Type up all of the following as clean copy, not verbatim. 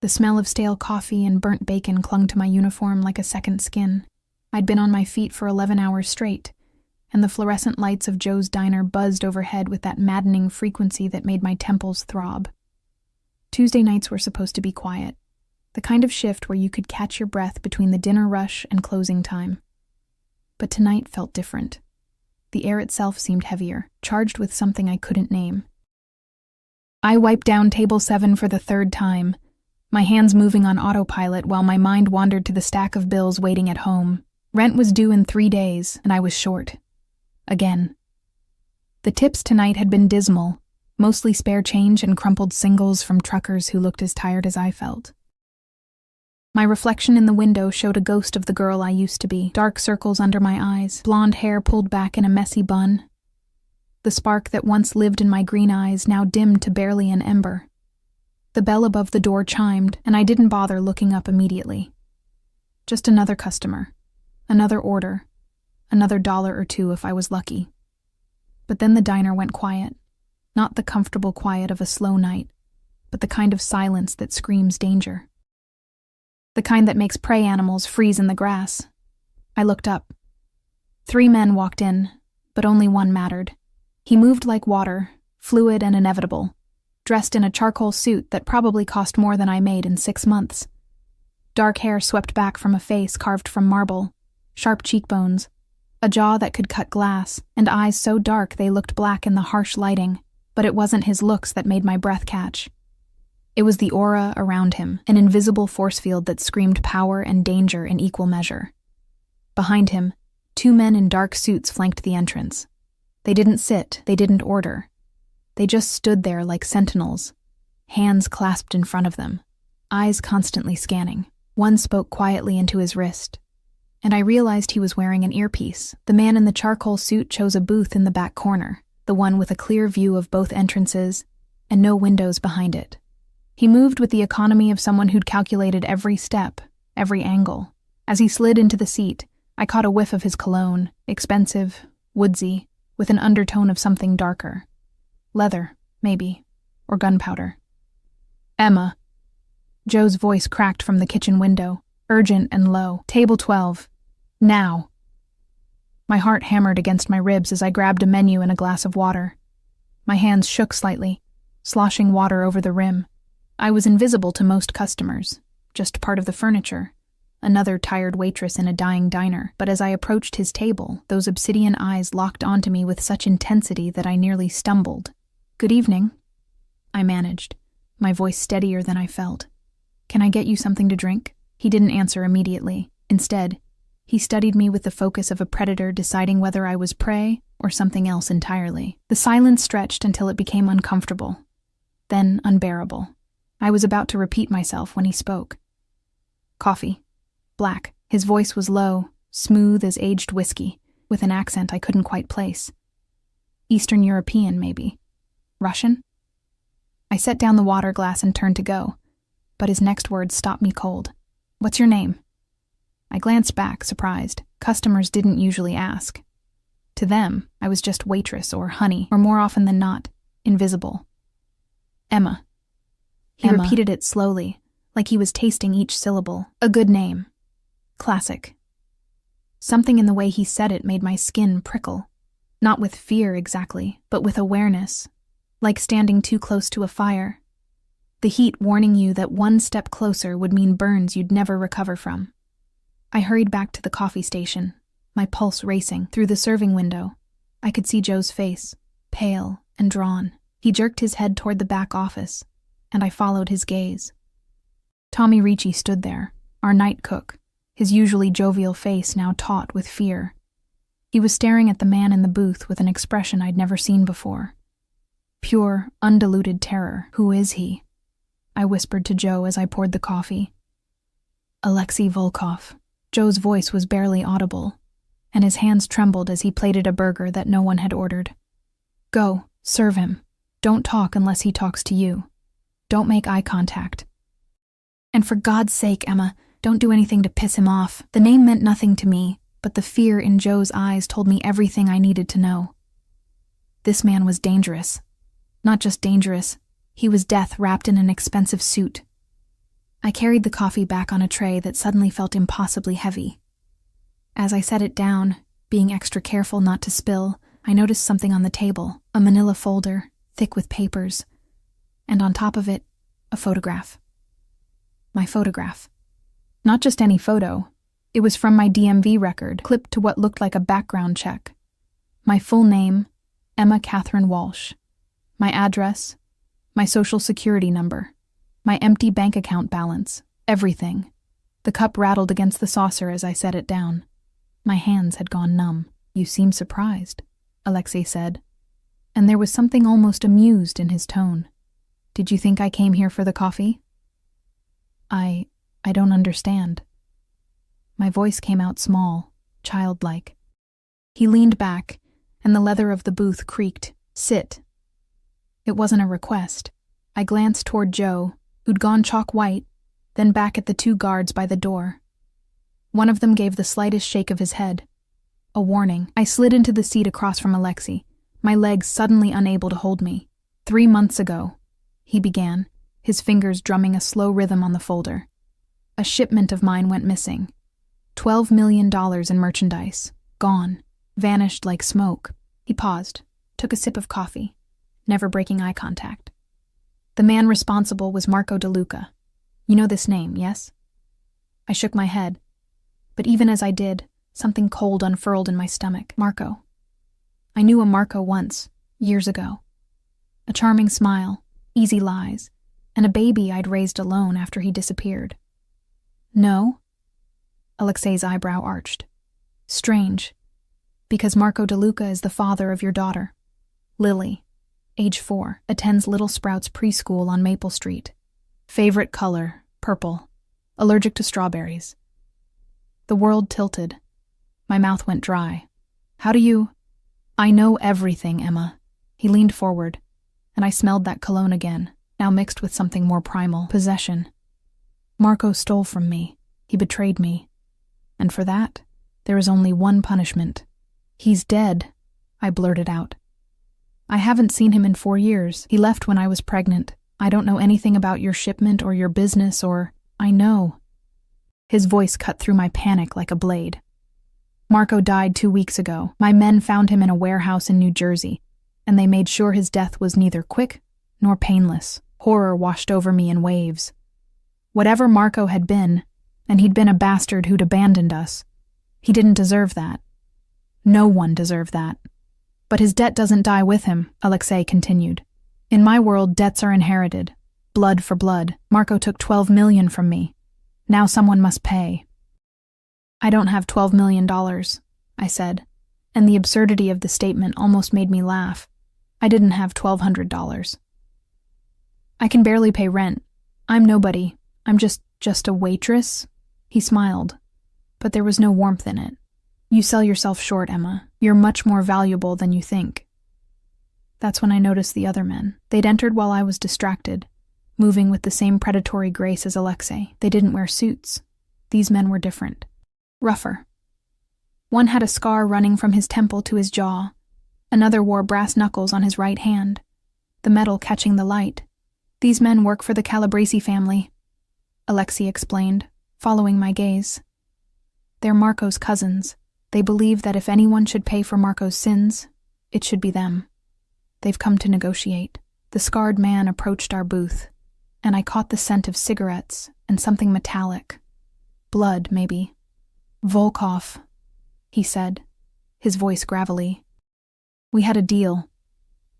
The smell of stale coffee and burnt bacon clung to my uniform like a second skin. I'd been on my feet for 11 hours straight, and the fluorescent lights of Joe's diner buzzed overhead with that maddening frequency that made my temples throb. Tuesday nights were supposed to be quiet, the kind of shift where you could catch your breath between the dinner rush and closing time. But tonight felt different. The air itself seemed heavier, charged with something I couldn't name. I wiped down table 7 for the 3rd time, my hands moving on autopilot while my mind wandered to the stack of bills waiting at home. Rent was due in 3 days, and I was short. Again. The tips tonight had been dismal, mostly spare change and crumpled singles from truckers who looked as tired as I felt. My reflection in the window showed a ghost of the girl I used to be, dark circles under my eyes, blonde hair pulled back in a messy bun. The spark that once lived in my green eyes now dimmed to barely an ember. The bell above the door chimed, and I didn't bother looking up immediately. Just another customer, another order, another $1 or $2 if I was lucky. But then the diner went quiet, not the comfortable quiet of a slow night, but the kind of silence that screams danger. The kind that makes prey animals freeze in the grass. I looked up. 3 men walked in, but only one mattered. He moved like water, fluid and inevitable, dressed in a charcoal suit that probably cost more than I made in 6 months. Dark hair swept back from a face carved from marble, sharp cheekbones, a jaw that could cut glass, and eyes so dark they looked black in the harsh lighting, but it wasn't his looks that made my breath catch. It was the aura around him, an invisible force field that screamed power and danger in equal measure. Behind him, 2 men in dark suits flanked the entrance. They didn't sit, they didn't order. They just stood there like sentinels, hands clasped in front of them, eyes constantly scanning. One spoke quietly into his wrist, and I realized he was wearing an earpiece. The man in the charcoal suit chose a booth in the back corner, the one with a clear view of both entrances and no windows behind it. He moved with the economy of someone who'd calculated every step, every angle. As he slid into the seat, I caught a whiff of his cologne, expensive, woodsy, with an undertone of something darker. Leather, maybe, or gunpowder. Emma. Joe's voice cracked from the kitchen window, urgent and low. Table 12. Now. My heart hammered against my ribs as I grabbed a menu and a glass of water. My hands shook slightly, sloshing water over the rim. I was invisible to most customers, just part of the furniture, another tired waitress in a dying diner. But as I approached his table, those obsidian eyes locked onto me with such intensity that I nearly stumbled. Good evening, I managed, my voice steadier than I felt. Can I get you something to drink? He didn't answer immediately. Instead, he studied me with the focus of a predator deciding whether I was prey or something else entirely. The silence stretched until it became uncomfortable, then unbearable. I was about to repeat myself when he spoke. Coffee. Black. His voice was low, smooth as aged whiskey, with an accent I couldn't quite place. Eastern European, maybe. Russian? I set down the water glass and turned to go, but his next words stopped me cold. What's your name? I glanced back, surprised. Customers didn't usually ask. To them, I was just waitress or honey, or more often than not, invisible. Emma. He repeated it slowly, like he was tasting each syllable. A good name. Classic. Something in the way he said it made my skin prickle. Not with fear exactly, but with awareness, like standing too close to a fire. The heat warning you that one step closer would mean burns you'd never recover from. I hurried back to the coffee station, my pulse racing. Through the serving window, I could see Joe's face, pale and drawn. He jerked his head toward the back office, and I followed his gaze. Tommy Ricci stood there, our night cook, his usually jovial face now taut with fear. He was staring at the man in the booth with an expression I'd never seen before. Pure, undiluted terror. Who is he? I whispered to Joe as I poured the coffee. Alexei Volkov. Joe's voice was barely audible, and his hands trembled as he plated a burger that no one had ordered. Go, serve him. Don't talk unless he talks to you. Don't make eye contact. And for God's sake, Emma, don't do anything to piss him off. The name meant nothing to me, but the fear in Joe's eyes told me everything I needed to know. This man was dangerous. Not just dangerous, he was death wrapped in an expensive suit. I carried the coffee back on a tray that suddenly felt impossibly heavy. As I set it down, being extra careful not to spill, I noticed something on the table, a manila folder, thick with papers, and on top of it, a photograph. My photograph. Not just any photo. It was from my DMV record, clipped to what looked like a background check. My full name, Emma Catherine Walsh. My address, my social security number, my empty bank account balance, everything. The cup rattled against the saucer as I set it down. My hands had gone numb. "You seem surprised," Alexei said, and there was something almost amused in his tone. "Did you think I came here for the coffee?" I don't understand." My voice came out small, childlike. He leaned back, and the leather of the booth creaked. "Sit." It wasn't a request. I glanced toward Joe, who'd gone chalk white, then back at the two guards by the door. One of them gave the slightest shake of his head. A warning. I slid into the seat across from Alexei, my legs suddenly unable to hold me. 3 months ago, he began, his fingers drumming a slow rhythm on the folder. A shipment of mine went missing. $12 million in merchandise. Gone. Vanished like smoke. He paused, took a sip of coffee, never breaking eye contact. The man responsible was Marco DeLuca. You know this name, yes? I shook my head, but even as I did, something cold unfurled in my stomach. Marco. I knew a Marco once, years ago. A charming smile, easy lies, and a baby I'd raised alone after he disappeared. No? Alexei's eyebrow arched. Strange, because Marco DeLuca is the father of your daughter. Lily, age 4, attends Little Sprouts preschool on Maple Street. Favorite color, purple. Allergic to strawberries. The world tilted. My mouth went dry. How do you... I know everything, Emma. He leaned forward, and I smelled that cologne again, now mixed with something more primal. Possession. Marco stole from me. He betrayed me. And for that, there is only one punishment. He's dead, I blurted out. I haven't seen him in 4 years. He left when I was pregnant. I don't know anything about your shipment or your business or... I know. His voice cut through my panic like a blade. Marco died 2 weeks ago. My men found him in a warehouse in New Jersey, and they made sure his death was neither quick nor painless. Horror washed over me in waves. Whatever Marco had been, and he'd been a bastard who'd abandoned us, he didn't deserve that. No one deserved that. But his debt doesn't die with him, Alexei continued. In my world, debts are inherited. Blood for blood. Marco took $12 million from me. Now someone must pay. I don't have $12 million, I said, and the absurdity of the statement almost made me laugh. I didn't have $1,200. I can barely pay rent. I'm nobody. I'm just a waitress. He smiled, but there was no warmth in it. You sell yourself short, Emma. You're much more valuable than you think. That's when I noticed the other men. They'd entered while I was distracted, moving with the same predatory grace as Alexei. They didn't wear suits. These men were different. Rougher. One had a scar running from his temple to his jaw. Another wore brass knuckles on his right hand, the metal catching the light. These men work for the Calabresi family, Alexei explained, following my gaze. They're Marco's cousins. They believe that if anyone should pay for Marco's sins, it should be them. They've come to negotiate. The scarred man approached our booth, and I caught the scent of cigarettes and something metallic. Blood, maybe. Volkov, he said, his voice gravelly. We had a deal.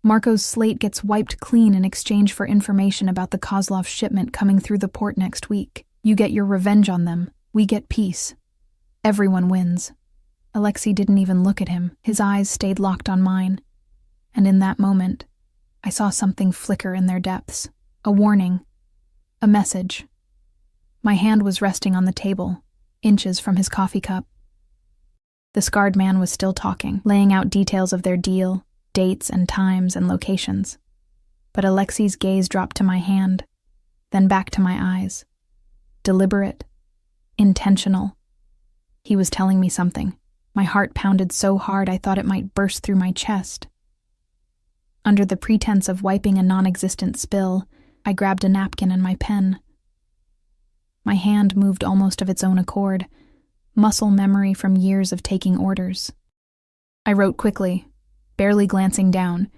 Marco's slate gets wiped clean in exchange for information about the Kozlov shipment coming through the port next week. You get your revenge on them. We get peace. Everyone wins. Alexei didn't even look at him. His eyes stayed locked on mine. And in that moment, I saw something flicker in their depths. A warning. A message. My hand was resting on the table, inches from his coffee cup. The scarred man was still talking, laying out details of their deal, dates and times and locations. But Alexei's gaze dropped to my hand, then back to my eyes. Deliberate. Intentional. He was telling me something. My heart pounded so hard I thought it might burst through my chest. Under the pretense of wiping a non-existent spill, I grabbed a napkin and my pen. My hand moved almost of its own accord, muscle memory from years of taking orders. I wrote quickly, barely glancing down,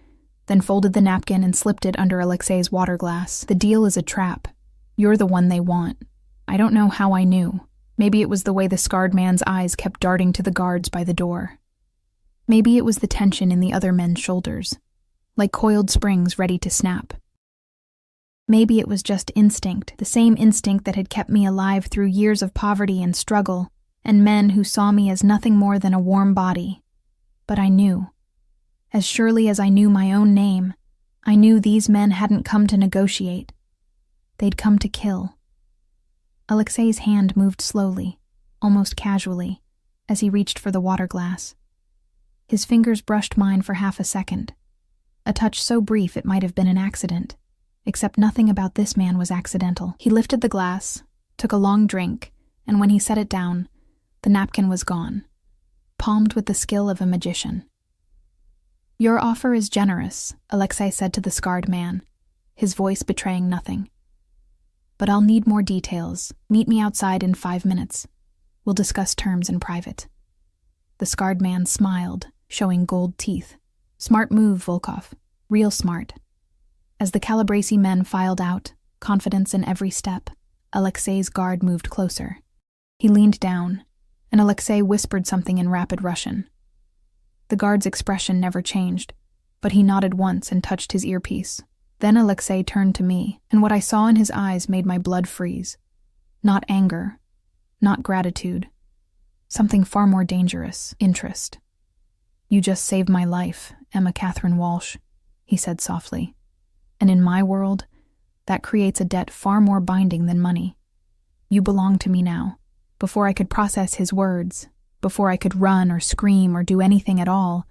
then folded the napkin and slipped it under Alexei's water glass. The deal is a trap. You're the one they want. I don't know how I knew. Maybe it was the way the scarred man's eyes kept darting to the guards by the door. Maybe it was the tension in the other men's shoulders, like coiled springs ready to snap. Maybe it was just instinct, the same instinct that had kept me alive through years of poverty and struggle, and men who saw me as nothing more than a warm body. But I knew. As surely as I knew my own name, I knew these men hadn't come to negotiate. They'd come to kill. Alexei's hand moved slowly, almost casually, as he reached for the water glass. His fingers brushed mine for half a second, a touch so brief it might have been an accident, except nothing about this man was accidental. He lifted the glass, took a long drink, and when he set it down, the napkin was gone, palmed with the skill of a magician. "Your offer is generous," Alexei said to the scarred man, his voice betraying nothing. "But I'll need more details. Meet me outside in 5 minutes. We'll discuss terms in private." The scarred man smiled, showing gold teeth. "Smart move, Volkov. Real smart." As the Calabrese men filed out, confidence in every step, Alexei's guard moved closer. He leaned down, and Alexei whispered something in rapid Russian. The guard's expression never changed, but he nodded once and touched his earpiece. Then Alexei turned to me, and what I saw in his eyes made my blood freeze. Not anger, not gratitude. Something far more dangerous, interest. "You just saved my life, Emma Catherine Walsh," he said softly. "And in my world, that creates a debt far more binding than money. You belong to me now." Before I could process his words, before I could run or scream or do anything at all,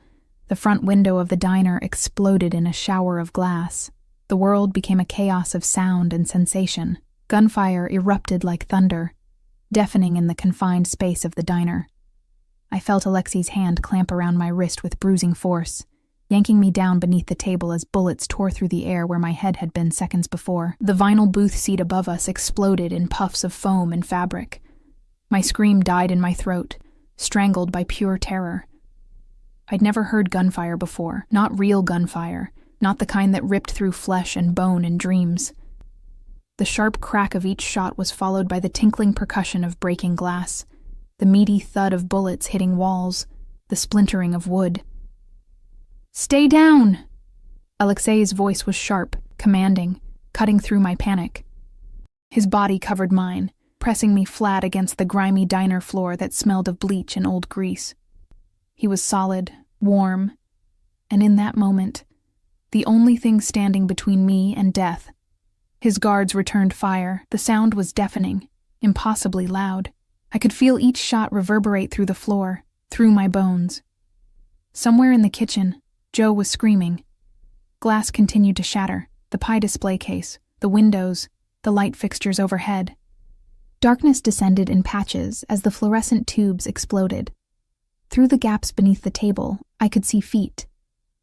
the front window of the diner exploded in a shower of glass. The world became a chaos of sound and sensation. Gunfire erupted like thunder, deafening in the confined space of the diner. I felt Alexei's hand clamp around my wrist with bruising force, yanking me down beneath the table as bullets tore through the air where my head had been seconds before. The vinyl booth seat above us exploded in puffs of foam and fabric. My scream died in my throat, strangled by pure terror. I'd never heard gunfire before, not real gunfire, not the kind that ripped through flesh and bone in dreams. The sharp crack of each shot was followed by the tinkling percussion of breaking glass, the meaty thud of bullets hitting walls, the splintering of wood. "Stay down!" Alexei's voice was sharp, commanding, cutting through my panic. His body covered mine, pressing me flat against the grimy diner floor that smelled of bleach and old grease. He was solid, warm, and in that moment, the only thing standing between me and death. His guards returned fire. The sound was deafening, impossibly loud. I could feel each shot reverberate through the floor, through my bones. Somewhere in the kitchen, Joe was screaming. Glass continued to shatter, the pie display case, the windows, the light fixtures overhead. Darkness descended in patches as the fluorescent tubes exploded. Through the gaps beneath the table, I could see feet.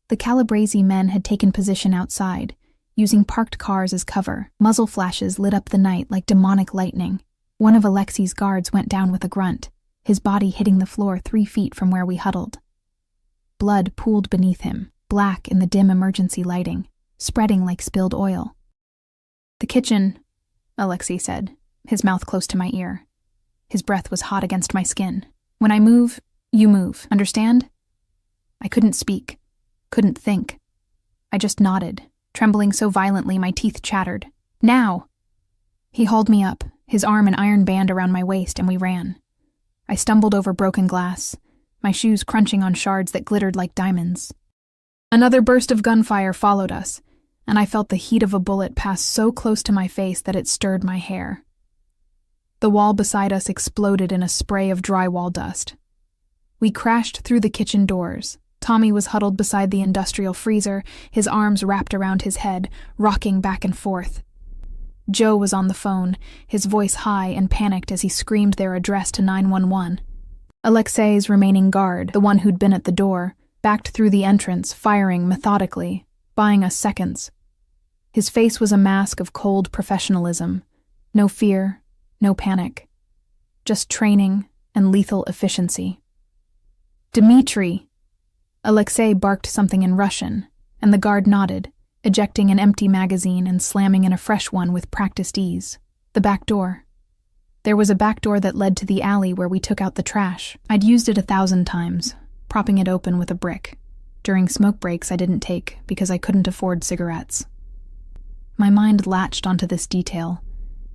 The Calabrese men had taken position outside, using parked cars as cover. Muzzle flashes lit up the night like demonic lightning. One of Alexei's guards went down with a grunt, his body hitting the floor 3 feet from where we huddled. Blood pooled beneath him, black in the dim emergency lighting, spreading like spilled oil. "The kitchen," Alexei said, his mouth close to my ear. His breath was hot against my skin. "When I move, you move, understand?" I couldn't speak, couldn't think. I just nodded, trembling so violently my teeth chattered. "Now!" He hauled me up, his arm an iron band around my waist, and we ran. I stumbled over broken glass, my shoes crunching on shards that glittered like diamonds. Another burst of gunfire followed us, and I felt the heat of a bullet pass so close to my face that it stirred my hair. The wall beside us exploded in a spray of drywall dust. We crashed through the kitchen doors. Tommy was huddled beside the industrial freezer, his arms wrapped around his head, rocking back and forth. Joe was on the phone, his voice high and panicked as he screamed their address to 911. Alexei's remaining guard, the one who'd been at the door, backed through the entrance, firing methodically, buying us seconds. His face was a mask of cold professionalism. No fear, No panic. Just training and lethal efficiency. "Dmitri!" Alexei barked something in Russian, and the guard nodded, ejecting an empty magazine and slamming in a fresh one with practiced ease. The back door. There was a back door that led to the alley where we took out the trash. I'd used it 1,000 times, propping it open with a brick. During smoke breaks I didn't take because I couldn't afford cigarettes. My mind latched onto this detail,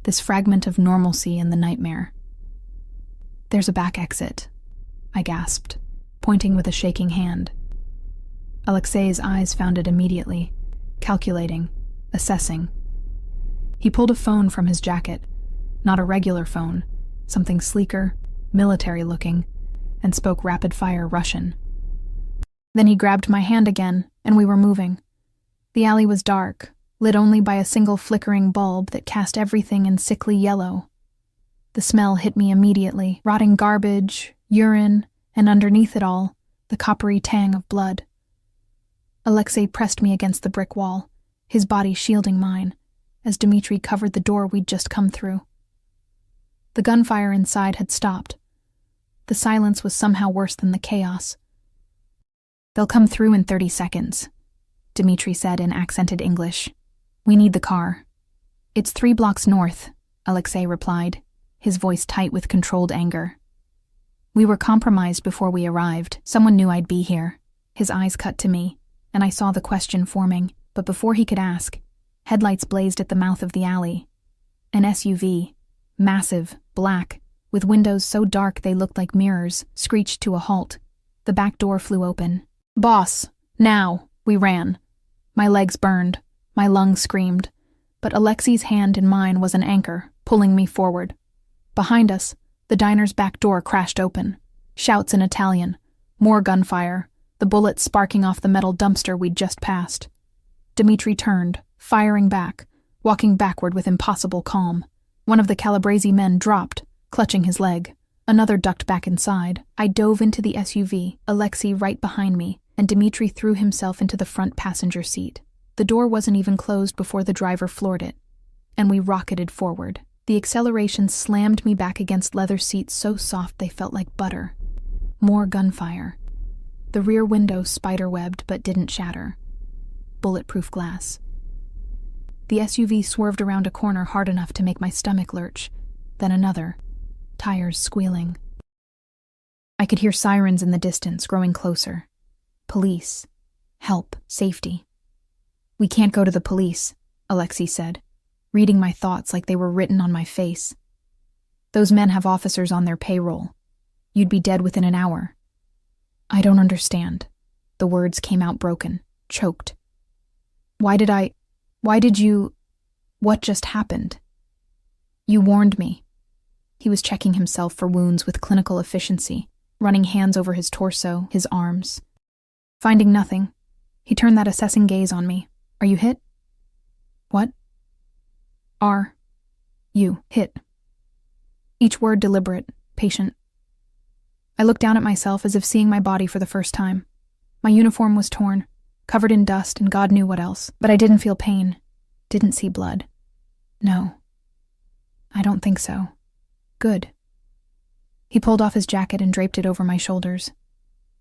this fragment of normalcy in the nightmare. "There's a back exit," I gasped, pointing with a shaking hand. Alexei's eyes found it immediately, calculating, assessing. He pulled a phone from his jacket, not a regular phone, something sleeker, military-looking, and spoke rapid-fire Russian. Then he grabbed my hand again, and we were moving. The alley was dark, lit only by a single flickering bulb that cast everything in sickly yellow. The smell hit me immediately, rotting garbage, urine, and underneath it all, the coppery tang of blood. Alexei pressed me against the brick wall, his body shielding mine, as Dmitri covered the door we'd just come through. The gunfire inside had stopped. The silence was somehow worse than the chaos. "They'll come through in 30 seconds, Dmitri said in accented English. "We need the car." "It's 3 blocks north," Alexei replied, his voice tight with controlled anger. "We were compromised before we arrived. Someone knew I'd be here." His eyes cut to me, and I saw the question forming, but before he could ask, headlights blazed at the mouth of the alley. An SUV, massive, black, with windows so dark they looked like mirrors, screeched to a halt. The back door flew open. "Boss, now!" We ran. My legs burned, my lungs screamed, but Alexei's hand in mine was an anchor, pulling me forward. Behind us, the diner's back door crashed open. Shouts in Italian, more gunfire, the bullets sparking off the metal dumpster we'd just passed. Dmitri turned, firing back, walking backward with impossible calm. One of the Calabrese men dropped, clutching his leg. Another ducked back inside. I dove into the SUV, Alexei right behind me, and Dmitri threw himself into the front passenger seat. The door wasn't even closed before the driver floored it, and we rocketed forward. The acceleration slammed me back against leather seats so soft they felt like butter. More gunfire. The rear window spider-webbed but didn't shatter. Bulletproof glass. The SUV swerved around a corner hard enough to make my stomach lurch, then another, tires squealing. I could hear sirens in the distance, growing closer. Police. Help. Safety. "We can't go to the police," Alexei said, reading my thoughts like they were written on my face. "Those men have officers on their payroll. You'd be dead within an hour." "I don't understand." The words came out broken, choked. Why did you... What just happened?" "You warned me." He was checking himself for wounds with clinical efficiency, running hands over his torso, his arms. Finding nothing, he turned that assessing gaze on me. "Are you hit?" "What?" "Are you hit?" Each word deliberate, patient. I looked down at myself as if seeing my body for the first time. My uniform was torn, covered in dust and God knew what else, but I didn't feel pain, didn't see blood. "No, I don't think so." "Good." He pulled off his jacket and draped it over my shoulders.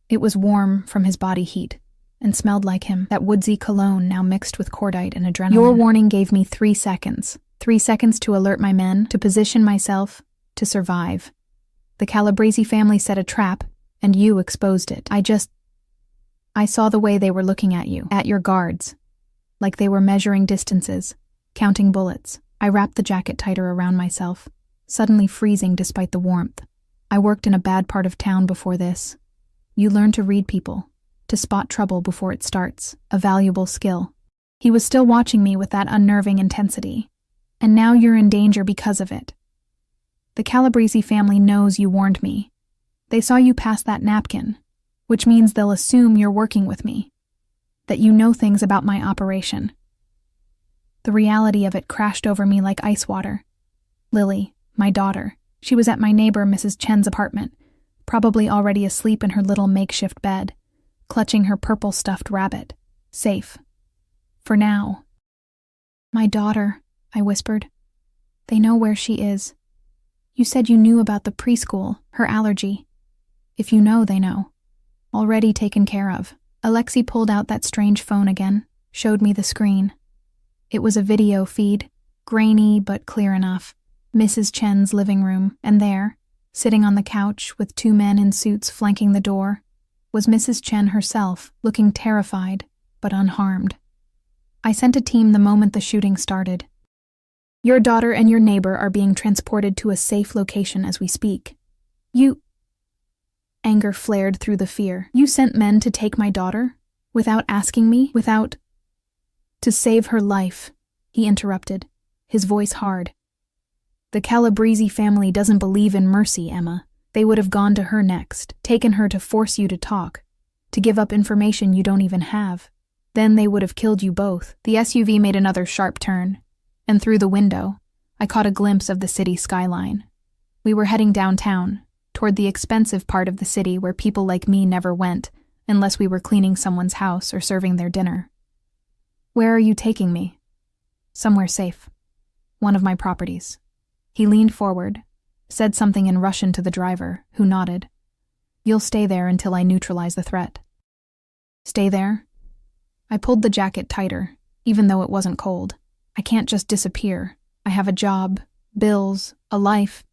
It was warm from his body heat and smelled like him, that woodsy cologne now mixed with cordite and adrenaline. "Your warning gave me 3 seconds. 3 seconds to alert my men, to position myself, to survive. The Calabrese family set a trap, and you exposed it. I saw the way they were looking at you, at your guards, like they were measuring distances, counting bullets." I wrapped the jacket tighter around myself, suddenly freezing despite the warmth. "I worked in a bad part of town before this. You learn to read people, to spot trouble before it starts, a valuable skill." He was still watching me with that unnerving intensity. "And now you're in danger because of it. The Calabrese family knows you warned me. They saw you pass that napkin, which means they'll assume you're working with me, that you know things about my operation." The reality of it crashed over me like ice water. Lily, my daughter, she was at my neighbor Mrs. Chen's apartment, probably already asleep in her little makeshift bed, clutching her purple stuffed rabbit, safe. For now. "My daughter," I whispered. "They know where she is. You said you knew about the preschool, her allergy. If you know, they know. Already taken care of. Alexei pulled out that strange phone again, showed me the screen. It was a video feed, grainy but clear enough. Mrs. Chen's living room, and there, sitting on the couch with two men in suits flanking the door, was Mrs. Chen herself, looking terrified, but unharmed. I sent a team the moment the shooting started. Your daughter and your neighbor are being transported to a safe location as we speak. You... Anger flared through the fear. You sent men to take my daughter? Without asking me? Without... To save her life, he interrupted, his voice hard. The Calabrese family doesn't believe in mercy, Emma. They would have gone to her next, taken her to force you to talk, to give up information you don't even have. Then they would have killed you both. The SUV made another sharp turn, and through the window, I caught a glimpse of the city skyline. We were heading downtown, toward the expensive part of the city where people like me never went, unless we were cleaning someone's house or serving their dinner. Where are you taking me? Somewhere safe. One of my properties. He leaned forward, said something in Russian to the driver, who nodded. You'll stay there until I neutralize the threat. Stay there? I pulled the jacket tighter, even though it wasn't cold. I can't just disappear. I have a job, bills, a life.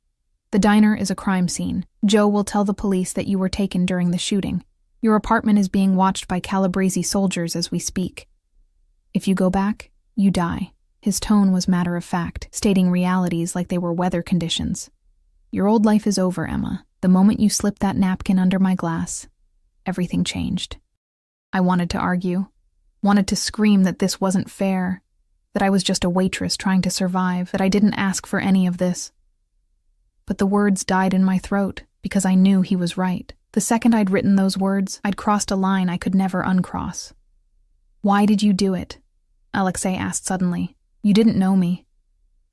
The diner is a crime scene. Joe will tell the police that you were taken during the shooting. Your apartment is being watched by Calabrese soldiers as we speak. If you go back, you die. His tone was matter-of-fact, stating realities like they were weather conditions. Your old life is over, Emma. The moment you slipped that napkin under my glass, everything changed. I wanted to argue, wanted to scream that this wasn't fair, that I was just a waitress trying to survive, that I didn't ask for any of this. But the words died in my throat because I knew he was right. The second I'd written those words, I'd crossed a line I could never uncross. Why did you do it? Alexei asked suddenly. You didn't know me.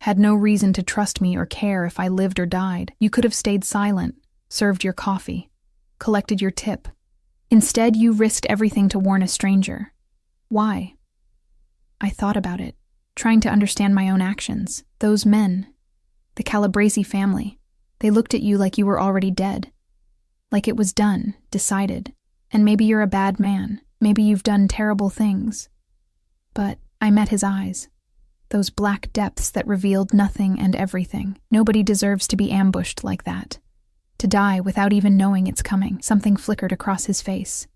Had no reason to trust me or care if I lived or died. You could have stayed silent, served your coffee, collected your tip. Instead, you risked everything to warn a stranger. Why? I thought about it, trying to understand my own actions. Those men, the Calabrese family, they looked at you like you were already dead. Like it was done, decided. And maybe you're a bad man. Maybe you've done terrible things. But I met his eyes. Those black depths that revealed nothing and everything. Nobody deserves to be ambushed like that. To die without even knowing it's coming. Something flickered across his face.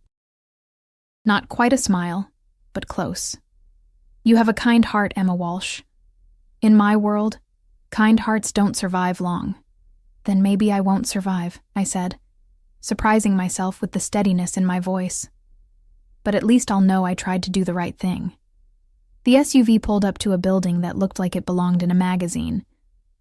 Not quite a smile, but close. You have a kind heart, Emma Walsh. In my world, kind hearts don't survive long. Then maybe I won't survive, I said, surprising myself with the steadiness in my voice. But at least I'll know I tried to do the right thing. The SUV pulled up to a building that looked like it belonged in a magazine,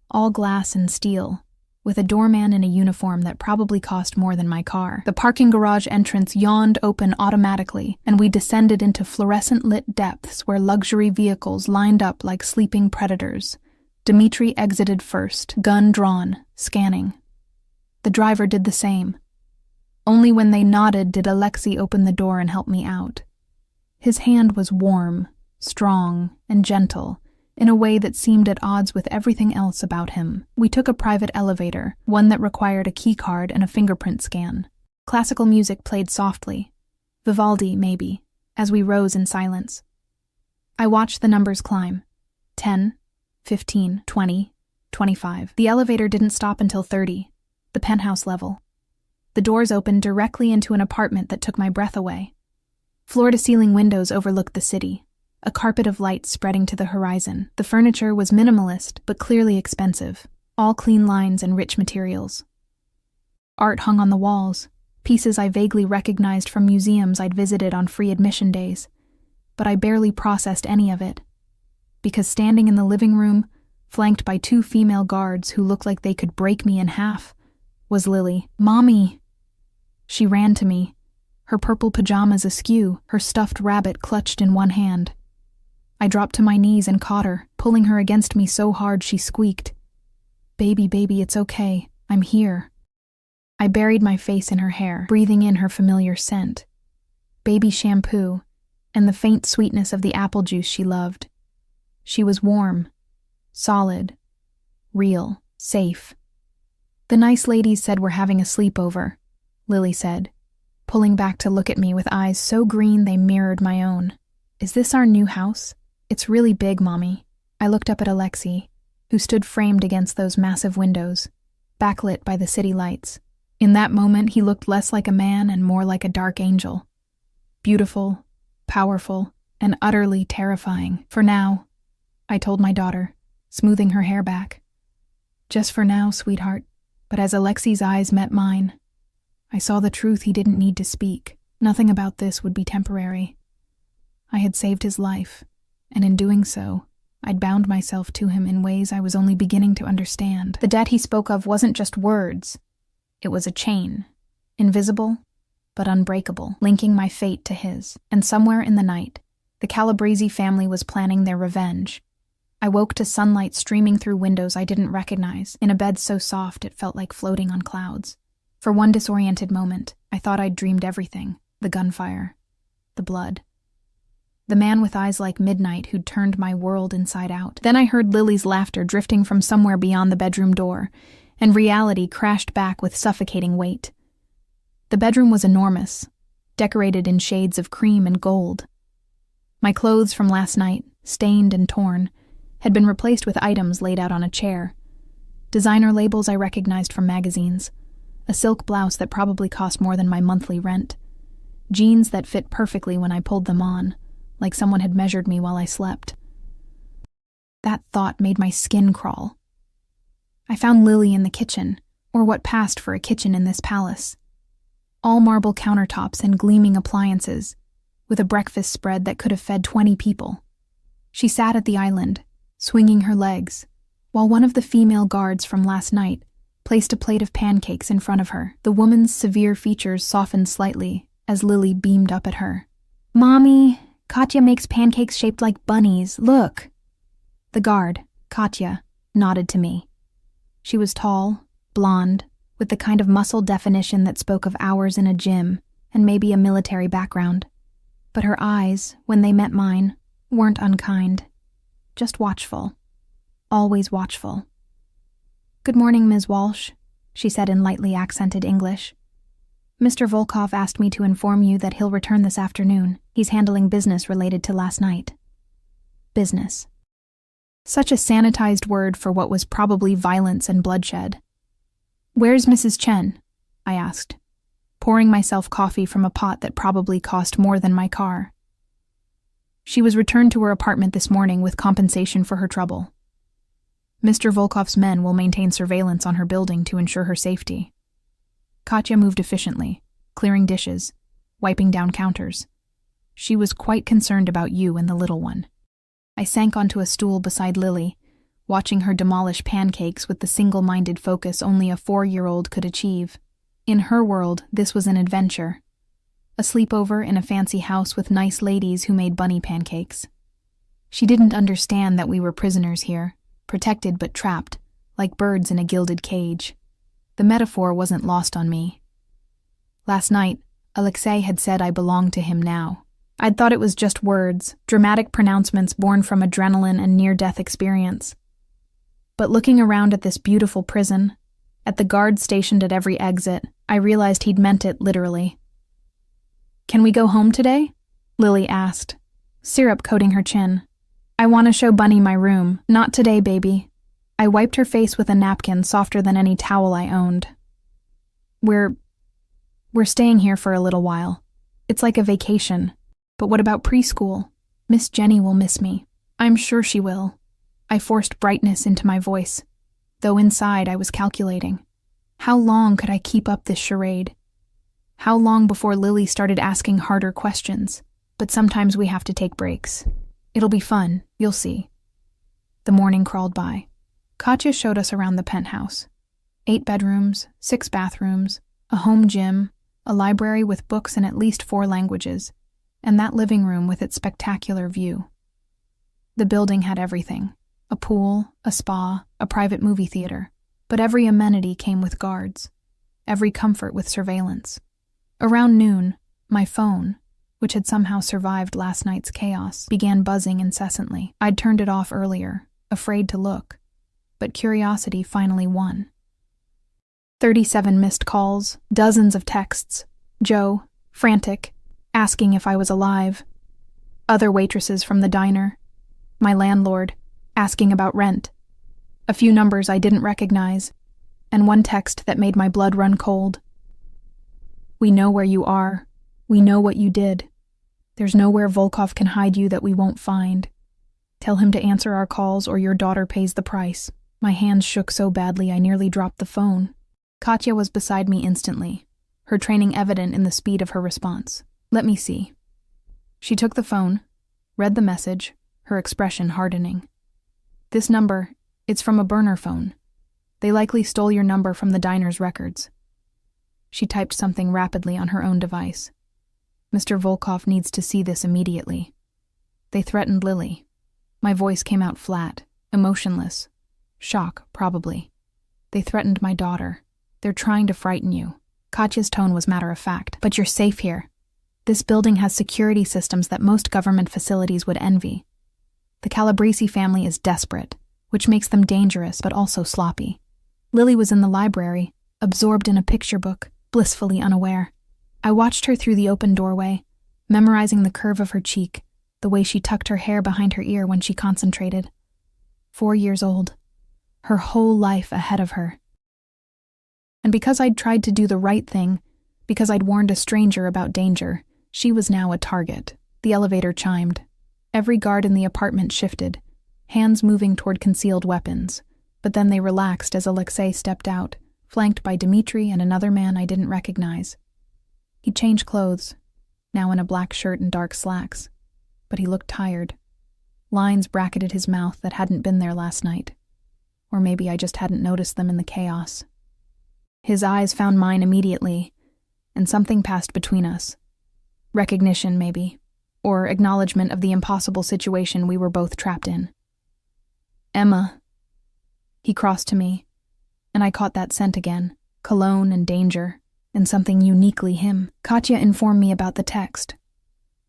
all glass and steel, with a doorman in a uniform that probably cost more than my car. The parking garage entrance yawned open automatically, and we descended into fluorescent-lit depths where luxury vehicles lined up like sleeping predators. Dmitri exited first, gun drawn, scanning. The driver did the same. Only when they nodded did Alexei open the door and help me out. His hand was warm, strong, and gentle, in a way that seemed at odds with everything else about him. We took a private elevator, one that required a key card and a fingerprint scan. Classical music played softly, Vivaldi maybe, as we rose in silence. I watched the numbers climb. 10, 15, 20, 25. The elevator didn't stop until 30, the penthouse level. The doors opened directly into an apartment that took my breath away. Floor-to-ceiling windows overlooked the city, a carpet of light spreading to the horizon. The furniture was minimalist, but clearly expensive, all clean lines and rich materials. Art hung on the walls, pieces I vaguely recognized from museums I'd visited on free admission days, but I barely processed any of it, because standing in the living room, flanked by two female guards who looked like they could break me in half, was Lily. Mommy! She ran to me, her purple pajamas askew, her stuffed rabbit clutched in one hand. I dropped to my knees and caught her, pulling her against me so hard she squeaked. Baby, baby, it's okay. I'm here. I buried my face in her hair, breathing in her familiar scent. Baby shampoo, and the faint sweetness of the apple juice she loved. She was warm, solid, real, safe. "The nice ladies said we're having a sleepover," Lily said, pulling back to look at me with eyes so green they mirrored my own. "Is this our new house? It's really big, Mommy." I looked up at Alexei, who stood framed against those massive windows, backlit by the city lights. In that moment, he looked less like a man and more like a dark angel. Beautiful, powerful, and utterly terrifying. "For now," I told my daughter, smoothing her hair back. "Just for now, sweetheart." But as Alexei's eyes met mine, I saw the truth he didn't need to speak. Nothing about this would be temporary. I had saved his life, and in doing so, I'd bound myself to him in ways I was only beginning to understand. The debt he spoke of wasn't just words. It was a chain, invisible but unbreakable, linking my fate to his. And somewhere in the night, the Calabrese family was planning their revenge. I woke to sunlight streaming through windows I didn't recognize, in a bed so soft it felt like floating on clouds. For one disoriented moment, I thought I'd dreamed everything: the gunfire, the blood, the man with eyes like midnight who'd turned my world inside out. Then I heard Lily's laughter drifting from somewhere beyond the bedroom door, and reality crashed back with suffocating weight. The bedroom was enormous, decorated in shades of cream and gold. My clothes from last night, stained and torn, had been replaced with items laid out on a chair. Designer labels I recognized from magazines, a silk blouse that probably cost more than my monthly rent, jeans that fit perfectly when I pulled them on, like someone had measured me while I slept. That thought made my skin crawl. I found Lily in the kitchen, or what passed for a kitchen in this palace. All marble countertops and gleaming appliances, with a breakfast spread that could have fed 20 people. She sat at the island, swinging her legs, while one of the female guards from last night placed a plate of pancakes in front of her. The woman's severe features softened slightly as Lily beamed up at her. "Mommy, Katya makes pancakes shaped like bunnies, look." The guard, Katya, nodded to me. She was tall, blonde, with the kind of muscle definition that spoke of hours in a gym and maybe a military background. But her eyes, when they met mine, weren't unkind, just watchful, always watchful. "Good morning, Ms. Walsh," she said in lightly accented English. "Mr. Volkov asked me to inform you that he'll return this afternoon. He's handling business related to last night." Business. Such a sanitized word for what was probably violence and bloodshed. "Where's Mrs. Chen?" I asked, pouring myself coffee from a pot that probably cost more than my car. "She was returned to her apartment this morning with compensation for her trouble. Mr. Volkov's men will maintain surveillance on her building to ensure her safety." Katya moved efficiently, clearing dishes, wiping down counters. She was quite concerned about you and the little one. I sank onto a stool beside Lily, watching her demolish pancakes with the single-minded focus only a 4-year-old could achieve. In her world, this was an adventure. A sleepover in a fancy house with nice ladies who made bunny pancakes. She didn't understand that we were prisoners here, protected but trapped, like birds in a gilded cage. The metaphor wasn't lost on me. Last night, Alexei had said I belonged to him now. I'd thought it was just words, dramatic pronouncements born from adrenaline and near-death experience. But looking around at this beautiful prison, at the guards stationed at every exit, I realized he'd meant it literally. "Can we go home today?" Lily asked, syrup coating her chin. "I want to show Bunny my room." "Not today, baby." I wiped her face with a napkin softer than any towel I owned. We're staying here for a little while. It's like a vacation. But what about preschool? Miss Jenny will miss me. I'm sure she will." I forced brightness into my voice, though inside I was calculating. How long could I keep up this charade? How long before Lily started asking harder questions? But sometimes we have to take breaks. It'll be fun, you'll see. The morning crawled by. Katya showed us around the penthouse. 8 bedrooms, 6 bathrooms, a home gym, a library with books in at least 4 languages, and that living room with its spectacular view. The building had everything: a pool, a spa, a private movie theater, but every amenity came with guards, every comfort with surveillance. Around noon, my phone, which had somehow survived last night's chaos, began buzzing incessantly. I'd turned it off earlier, afraid to look, but curiosity finally won. 37 missed calls, dozens of texts. Joe, frantic, asking if I was alive. Other waitresses from the diner. My landlord, asking about rent. A few numbers I didn't recognize, and one text that made my blood run cold. We know where you are. We know what you did. There's nowhere Volkov can hide you that we won't find. Tell him to answer our calls or your daughter pays the price. My hands shook so badly I nearly dropped the phone. Katya was beside me instantly, her training evident in the speed of her response. Let me see. She took the phone, read the message, her expression hardening. This number, it's from a burner phone. They likely stole your number from the diner's records. She typed something rapidly on her own device. Mr. Volkov needs to see this immediately. They threatened Lily. My voice came out flat, emotionless. Shock, probably. They threatened my daughter. They're trying to frighten you. Katya's tone was matter-of-fact. But you're safe here. This building has security systems that most government facilities would envy. The Calabresi family is desperate, which makes them dangerous but also sloppy. Lily was in the library, absorbed in a picture book, blissfully unaware. I watched her through the open doorway, memorizing the curve of her cheek, the way she tucked her hair behind her ear when she concentrated. 4 years old. Her whole life ahead of her. And because I'd tried to do the right thing, because I'd warned a stranger about danger, she was now a target. The elevator chimed. Every guard in the apartment shifted, hands moving toward concealed weapons, but then they relaxed as Alexei stepped out, flanked by Dmitri and another man I didn't recognize. He'd changed clothes, now in a black shirt and dark slacks, but he looked tired. Lines bracketed his mouth that hadn't been there last night. Or maybe I just hadn't noticed them in the chaos. His eyes found mine immediately, and something passed between us. Recognition, maybe, or acknowledgement of the impossible situation we were both trapped in. Emma. He crossed to me, and I caught that scent again, cologne and danger, and something uniquely him. Katya informed me about the text.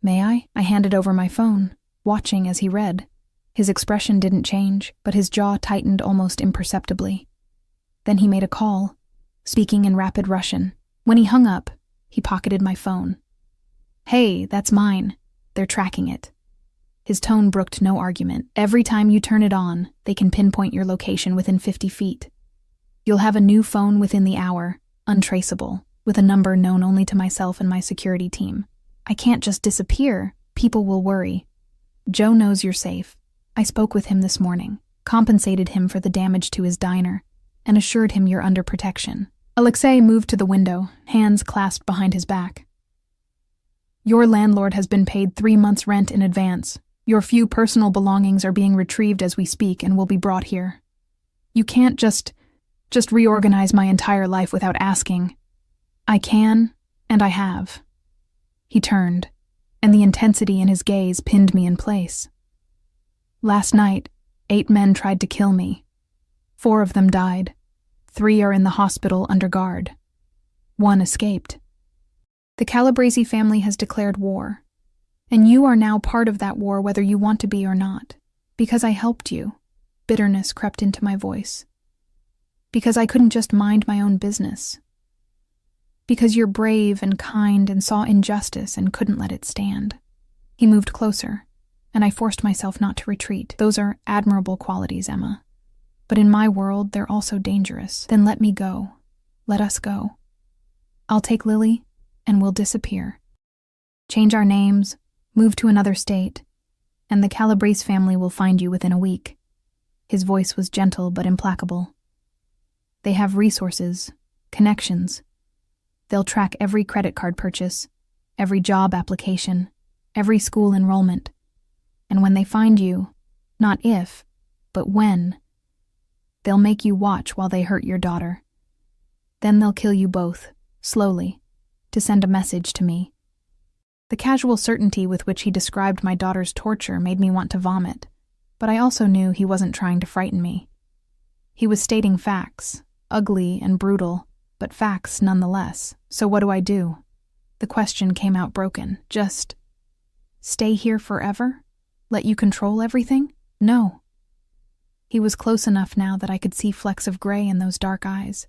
May I? I handed over my phone, watching as he read. His expression didn't change, but his jaw tightened almost imperceptibly. Then he made a call, speaking in rapid Russian. When he hung up, he pocketed my phone. Hey, that's mine. They're tracking it. His tone brooked no argument. Every time you turn it on, they can pinpoint your location within 50 feet. You'll have a new phone within the hour, untraceable, with a number known only to myself and my security team. I can't just disappear. People will worry. Joe knows you're safe. I spoke with him this morning, compensated him for the damage to his diner, and assured him you're under protection. Alexei moved to the window, hands clasped behind his back. Your landlord has been paid 3 months' rent in advance. Your few personal belongings are being retrieved as we speak and will be brought here. You can't just reorganize my entire life without asking. I can, and I have. He turned, and the intensity in his gaze pinned me in place. Last night, 8 men tried to kill me. 4 of them died. 3 are in the hospital under guard. 1 escaped. The Calabresi family has declared war, and you are now part of that war whether you want to be or not. Because I helped you, bitterness crept into my voice. Because I couldn't just mind my own business. Because you're brave and kind and saw injustice and couldn't let it stand. He moved closer, and I forced myself not to retreat. Those are admirable qualities, Emma. But in my world, they're also dangerous. Then let me go. Let us go. I'll take Lily, and we'll disappear. Change our names, move to another state, and the Calabrese family will find you within a week. His voice was gentle but implacable. They have resources, connections. They'll track every credit card purchase, every job application, every school enrollment. And when they find you, not if, but when, they'll make you watch while they hurt your daughter. Then they'll kill you both, slowly, to send a message to me. The casual certainty with which he described my daughter's torture made me want to vomit, but I also knew he wasn't trying to frighten me. He was stating facts, ugly and brutal, but facts nonetheless. So what do? The question came out broken. Just stay here forever? Let you control everything? No. He was close enough now that I could see flecks of gray in those dark eyes.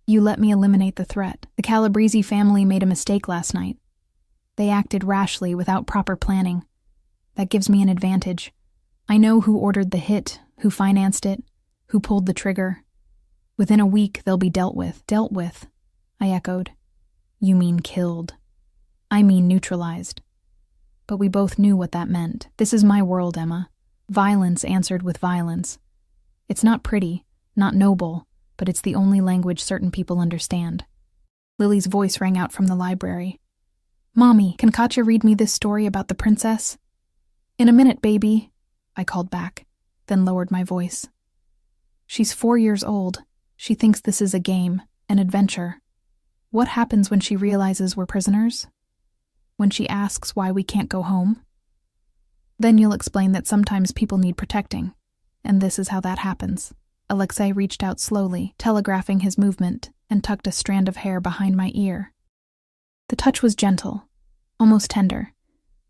You let me eliminate the threat. The Calabrese family made a mistake last night. They acted rashly without proper planning. That gives me an advantage. I know who ordered the hit, who financed it, who pulled the trigger. Within a week, they'll be dealt with. Dealt with, I echoed. You mean killed. I mean neutralized. But we both knew what that meant. This is my world, Emma. Violence answered with violence. It's not pretty, not noble, but it's the only language certain people understand. Lily's voice rang out from the library. Mommy, can Katya read me this story about the princess? In a minute, baby, I called back, then lowered my voice. She's 4 years old. She thinks this is a game, an adventure. What happens when she realizes we're prisoners? When she asks why we can't go home? Then you'll explain that sometimes people need protecting, and this is how that happens. Alexei reached out slowly, telegraphing his movement, and tucked a strand of hair behind my ear. The touch was gentle, almost tender,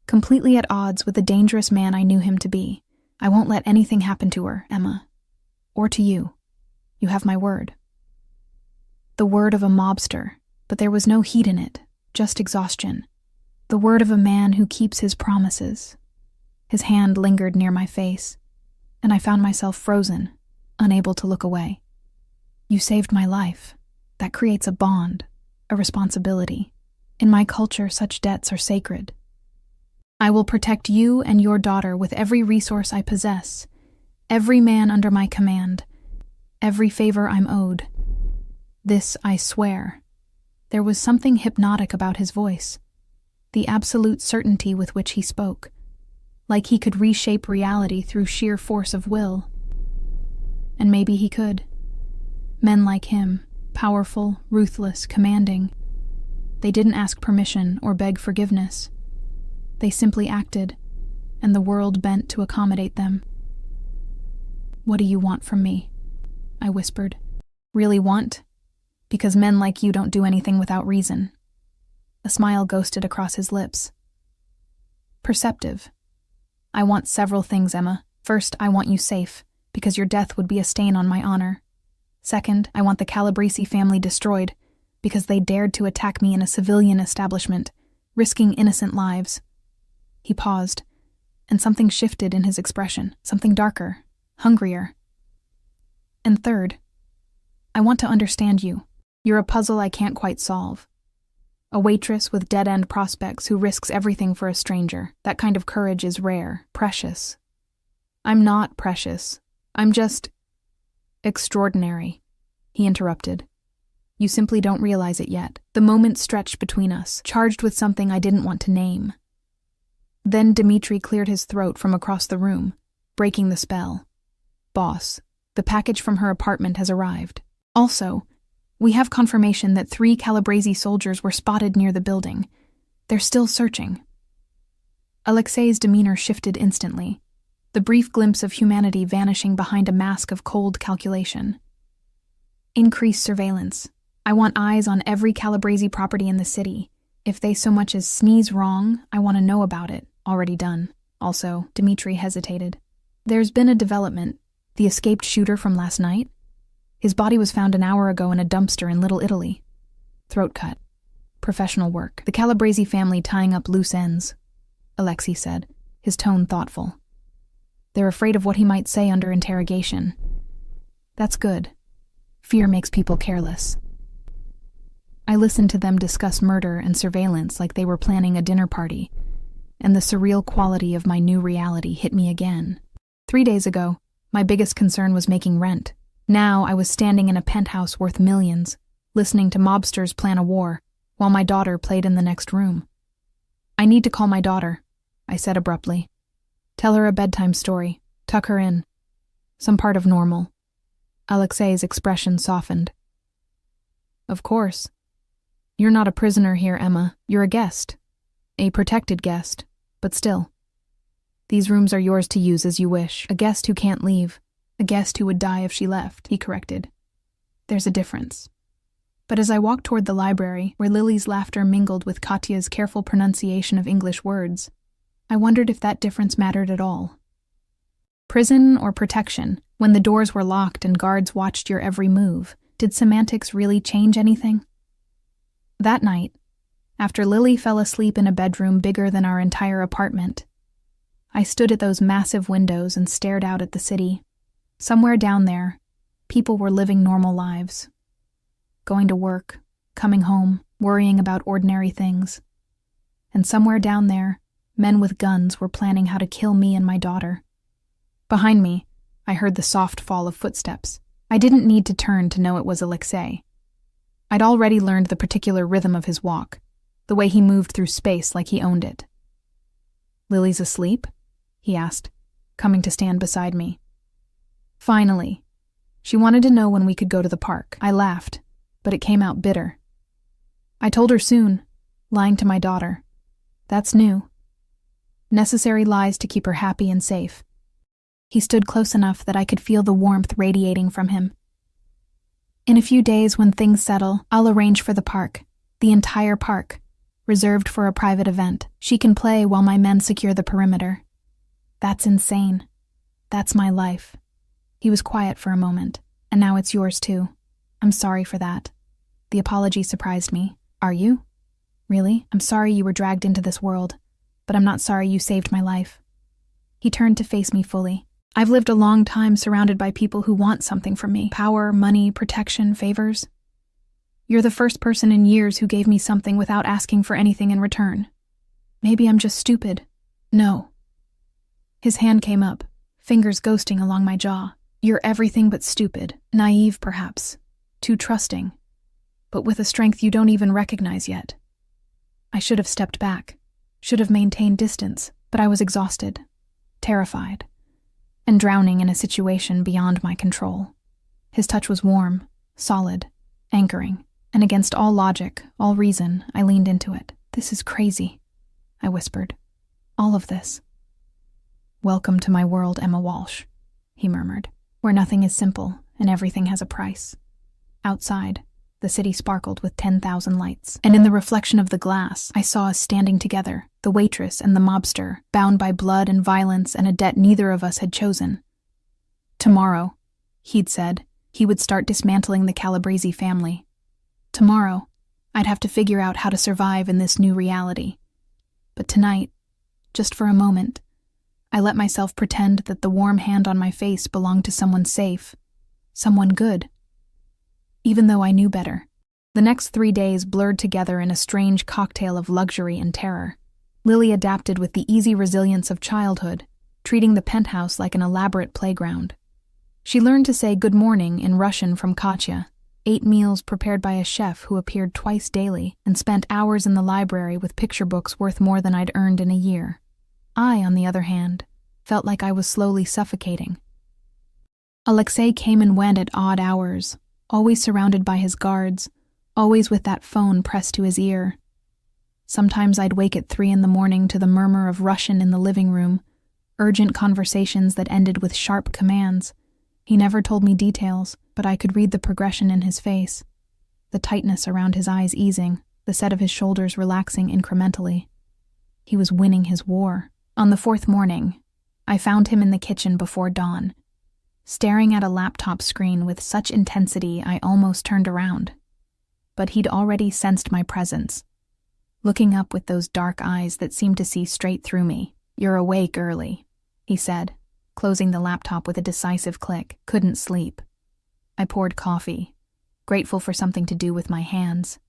completely at odds with the dangerous man I knew him to be. I won't let anything happen to her, Emma. Or to you. You have my word. The word of a mobster, but there was no heat in it, just exhaustion. The word of a man who keeps his promises. His hand lingered near my face, and I found myself frozen, unable to look away. You saved my life. That creates a bond, a responsibility. In my culture, such debts are sacred. I will protect you and your daughter with every resource I possess, every man under my command, every favor I'm owed. This I swear. There was something hypnotic about his voice, the absolute certainty with which he spoke, like he could reshape reality through sheer force of will. And maybe he could. Men like him, powerful, ruthless, commanding. They didn't ask permission or beg forgiveness. They simply acted, and the world bent to accommodate them. What do you want from me? I whispered. Really want? Because men like you don't do anything without reason. A smile ghosted across his lips. Perceptive. I want several things, Emma. First, I want you safe, because your death would be a stain on my honor. Second, I want the Calabrese family destroyed, because they dared to attack me in a civilian establishment, risking innocent lives. He paused, and something shifted in his expression, something darker, hungrier. And third, I want to understand you. You're a puzzle I can't quite solve. A waitress with dead-end prospects who risks everything for a stranger. That kind of courage is rare, precious. I'm not precious. I'm just extraordinary, he interrupted. You simply don't realize it yet. The moment stretched between us, charged with something I didn't want to name. Then Dmitri cleared his throat from across the room, breaking the spell. Boss, the package from her apartment has arrived. Also, we have confirmation that 3 Calabrese soldiers were spotted near the building. They're still searching. Alexei's demeanor shifted instantly, the brief glimpse of humanity vanishing behind a mask of cold calculation. Increased surveillance. I want eyes on every Calabrese property in the city. If they so much as sneeze wrong, I want to know about it. Already done. Also, Dmitri hesitated. There's been a development. The escaped shooter from last night? His body was found an hour ago in a dumpster in Little Italy. Throat cut. Professional work. The Calabrese family tying up loose ends, Alexei said, his tone thoughtful. They're afraid of what he might say under interrogation. That's good. Fear makes people careless. I listened to them discuss murder and surveillance like they were planning a dinner party, and the surreal quality of my new reality hit me again. 3 days ago, my biggest concern was making rent. Now I was standing in a penthouse worth millions, listening to mobsters plan a war, while my daughter played in the next room. I need to call my daughter, I said abruptly. Tell her a bedtime story. Tuck her in. Some part of normal. Alexei's expression softened. Of course. You're not a prisoner here, Emma. You're a guest. A protected guest, but still. These rooms are yours to use as you wish. A guest who can't leave. A guest who would die if she left, he corrected. There's a difference. But as I walked toward the library, where Lily's laughter mingled with Katya's careful pronunciation of English words, I wondered if that difference mattered at all. Prison or protection, when the doors were locked and guards watched your every move, Did semantics really change anything? That night, after Lily fell asleep in a bedroom bigger than our entire apartment, I stood at those massive windows and stared out at the city. Somewhere down there, people were living normal lives. Going to work, coming home, worrying about ordinary things. And somewhere down there, men with guns were planning how to kill me and my daughter. Behind me, I heard the soft fall of footsteps. I didn't need to turn to know it was Alexei. I'd already learned the particular rhythm of his walk, the way he moved through space like he owned it. "Lily's asleep?" he asked, coming to stand beside me. Finally. She wanted to know when we could go to the park. I laughed, but it came out bitter. I told her soon, lying to my daughter. That's new. Necessary lies to keep her happy and safe. He stood close enough that I could feel the warmth radiating from him. "In a few days, when things settle, I'll arrange for the park, the entire park, reserved for a private event. She can play while my men secure the perimeter." "That's insane. That's my life." He was quiet for a moment. "And now it's yours too. I'm sorry for that." The apology surprised me. "Are you? Really? I'm sorry you were dragged into this world, but I'm not sorry you saved my life." He turned to face me fully. "I've lived a long time surrounded by people who want something from me. Power, money, protection, favors. You're the first person in years who gave me something without asking for anything in return. Maybe I'm just stupid. No." His hand came up, fingers ghosting along my jaw. "You're everything but stupid, naive perhaps, too trusting, but with a strength you don't even recognize yet." I should have stepped back, should have maintained distance, but I was exhausted, terrified, and drowning in a situation beyond my control. His touch was warm, solid, anchoring, and against all logic, all reason, I leaned into it. "This is crazy," I whispered. "All of this." "Welcome to my world, Emma Walsh," he murmured, "where nothing is simple and everything has a price." Outside, the city sparkled with 10,000 lights, and in the reflection of the glass, I saw us standing together, the waitress and the mobster, bound by blood and violence and a debt neither of us had chosen. Tomorrow, he'd said, he would start dismantling the Calabrese family. Tomorrow, I'd have to figure out how to survive in this new reality. But tonight, just for a moment, I let myself pretend that the warm hand on my face belonged to someone safe, someone good. Even though I knew better. The next 3 days blurred together in a strange cocktail of luxury and terror. Lily adapted with the easy resilience of childhood, treating the penthouse like an elaborate playground. She learned to say good morning in Russian from Katya, ate meals prepared by a chef who appeared twice daily, and spent hours in the library with picture books worth more than I'd earned in a year. I, on the other hand, felt like I was slowly suffocating. Alexei came and went at odd hours, always surrounded by his guards, always with that phone pressed to his ear. Sometimes I'd wake at 3 a.m. to the murmur of Russian in the living room, urgent conversations that ended with sharp commands. He never told me details, but I could read the progression in his face, the tightness around his eyes easing, the set of his shoulders relaxing incrementally. He was winning his war. On the 4th morning, I found him in the kitchen before dawn, staring at a laptop screen with such intensity I almost turned around. But he'd already sensed my presence, looking up with those dark eyes that seemed to see straight through me. "You're awake early," he said, closing the laptop with a decisive click. "Couldn't sleep." I poured coffee, grateful for something to do with my hands.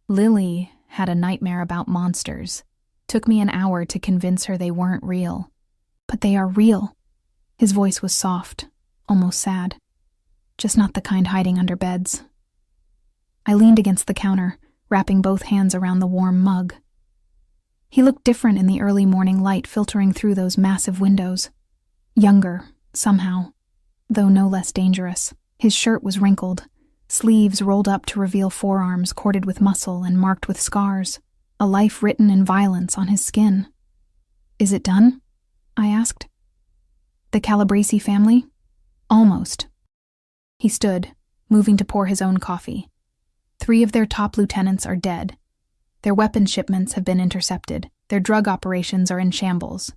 Lily had a nightmare about monsters. Took me an hour to convince her they weren't real. But they are real. His voice was soft, almost sad. Just not the kind hiding under beds. I leaned against the counter, wrapping both hands around the warm mug. He looked different in the early morning light filtering through those massive windows. Younger, somehow, though no less dangerous. His shirt was wrinkled, sleeves rolled up to reveal forearms corded with muscle and marked with scars, a life written in violence on his skin. "Is it done?" I asked. "The Calabrese family?" "Almost." He stood, moving to pour his own coffee. 3 of their top lieutenants are dead. Their weapon shipments have been intercepted. Their drug operations are in shambles.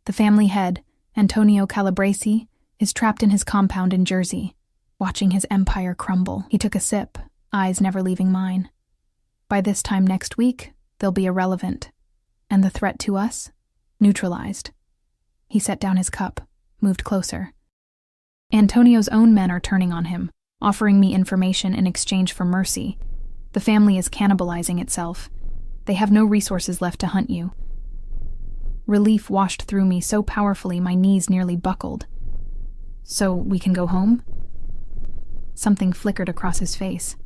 The family head, Antonio Calabrese, is trapped in his compound in Jersey. watching his empire crumble. He took a sip, eyes never leaving mine. By this time next week, they'll be irrelevant. And the threat to us? Neutralized. He set down his cup, moved closer. Antonio's own men are turning on him, offering me information in exchange for mercy. The family is cannibalizing itself. They have no resources left to hunt you. Relief washed through me so powerfully my knees nearly buckled. So we can go home? Something flickered across his face.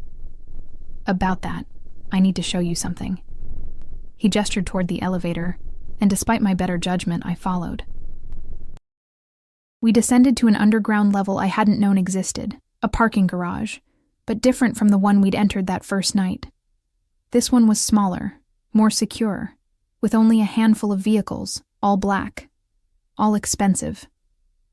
About that, I need to show you something. He gestured toward the elevator, and despite my better judgment, I followed. We descended to an underground level I hadn't known existed, a parking garage, but different from the one we'd entered that first night. This one was smaller, more secure, with only a handful of vehicles, all black, all expensive,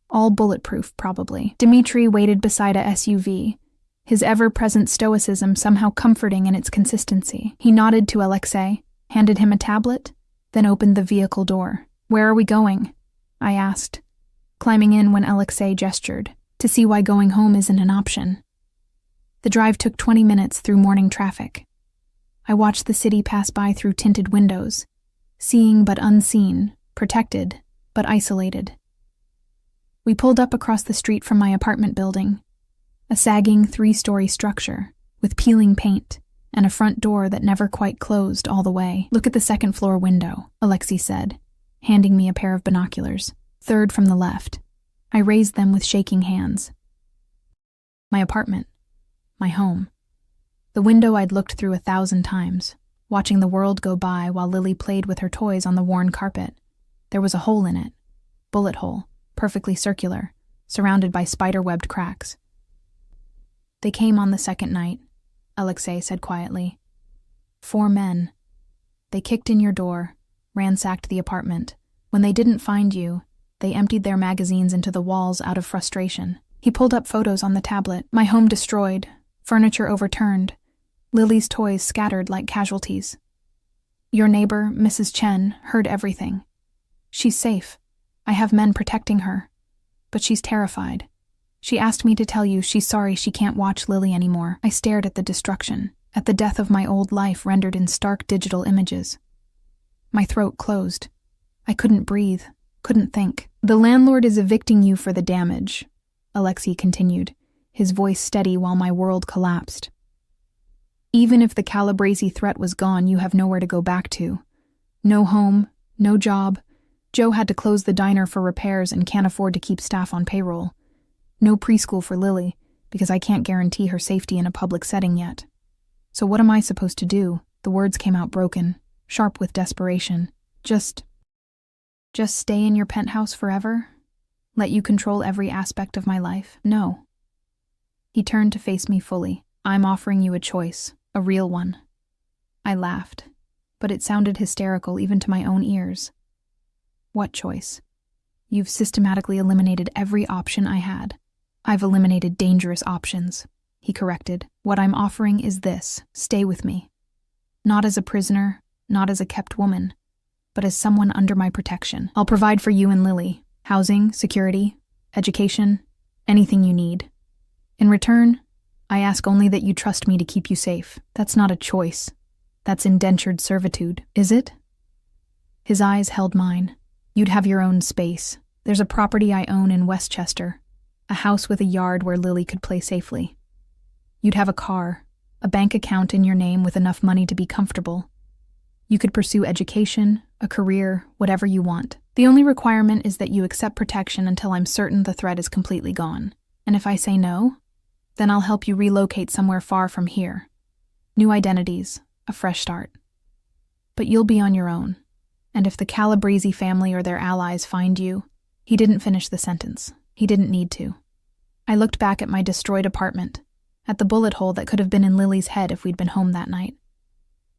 all bulletproof, probably. Dmitri waited beside a SUV, his ever-present stoicism somehow comforting in its consistency. He nodded to Alexei, handed him a tablet, then opened the vehicle door. "Where are we going?" I asked, climbing in when Alexei gestured, to see why going home isn't an option. The drive took 20 minutes through morning traffic. I watched the city pass by through tinted windows, seeing but unseen, protected but isolated. We pulled up across the street from my apartment building, a sagging 3-story structure with peeling paint and a front door that never quite closed all the way. "Look at the second-floor window," Alexei said, handing me a pair of binoculars, third from the left. I raised them with shaking hands. My apartment. My home. The window I'd looked through 1,000 times, watching the world go by while Lily played with her toys on the worn carpet. There was a hole in it. Bullet hole, perfectly circular, surrounded by spider-webbed cracks. "They came on the second night," Alexei said quietly. 4 men. They kicked in your door, ransacked the apartment. When they didn't find you, they emptied their magazines into the walls out of frustration. He pulled up photos on the tablet. My home destroyed, furniture overturned, Lily's toys scattered like casualties. Your neighbor, Mrs. Chen, heard everything. She's safe. I have men protecting her. But she's terrified. She asked me to tell you she's sorry she can't watch Lily anymore. I stared at the destruction, at the death of my old life rendered in stark digital images. My throat closed. I couldn't breathe, couldn't think. "The landlord is evicting you for the damage," Alexei continued, his voice steady while my world collapsed. "Even if the Calabrese threat was gone, you have nowhere to go back to. No home, no job. Joe had to close the diner for repairs and can't afford to keep staff on payroll. No preschool for Lily, because I can't guarantee her safety in a public setting yet. So what am I supposed to do?" The words came out broken, sharp with desperation. Just stay in your penthouse forever? Let you control every aspect of my life? No." He turned to face me fully. "I'm offering you a choice, a real one." I laughed, but it sounded hysterical even to my own ears. "What choice?" "You've systematically eliminated every option I had." "I've eliminated dangerous options," he corrected. "What I'm offering is this: stay with me. Not as a prisoner, not as a kept woman, but as someone under my protection. I'll provide for you and Lily. Housing, security, education, anything you need. In return, I ask only that you trust me to keep you safe. That's not a choice. That's indentured servitude, is it?" His eyes held mine. "You'd have your own space. There's a property I own in Westchester, a house with a yard where Lily could play safely. You'd have a car, a bank account in your name with enough money to be comfortable. You could pursue education, a career, whatever you want. The only requirement is that you accept protection until I'm certain the threat is completely gone. And if I say no, then I'll help you relocate somewhere far from here. New identities, a fresh start. But you'll be on your own. And if the Calabrese family or their allies find you..." He didn't finish the sentence. He didn't need to. I looked back at my destroyed apartment, at the bullet hole that could have been in Lily's head if we'd been home that night.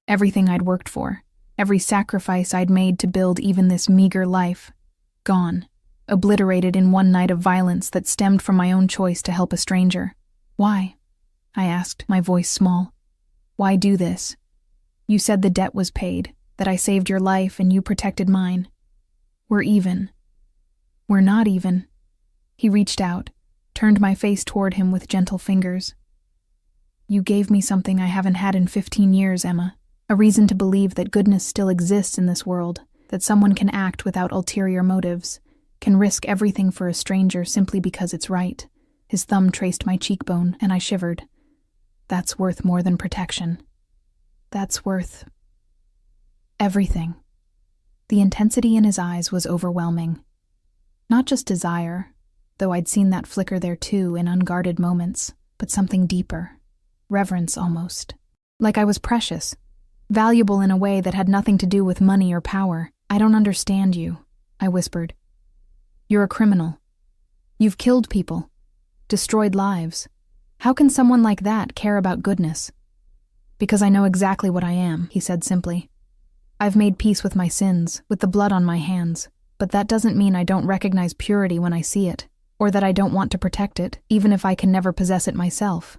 Everything I'd worked for, every sacrifice I'd made to build even this meager life, gone, obliterated in one night of violence that stemmed from my own choice to help a stranger. "Why?" I asked, my voice small. "Why do this? You said the debt was paid, that I saved your life and you protected mine. We're even." "We're not even." He reached out, turned my face toward him with gentle fingers. You gave me something I haven't had in 15 years, Emma. A reason to believe that goodness still exists in this world, that someone can act without ulterior motives, can risk everything for a stranger simply because it's right. His thumb traced my cheekbone, and I shivered. That's worth more than protection. That's worth everything. The intensity in his eyes was overwhelming. Not just desire, though I'd seen that flicker there too in unguarded moments, but something deeper. Reverence almost. Like I was precious. Valuable in a way that had nothing to do with money or power. I don't understand you, I whispered. You're a criminal. You've killed people. Destroyed lives. How can someone like that care about goodness? Because I know exactly what I am, he said simply. I've made peace with my sins, with the blood on my hands, but that doesn't mean I don't recognize purity when I see it, or that I don't want to protect it, even if I can never possess it myself.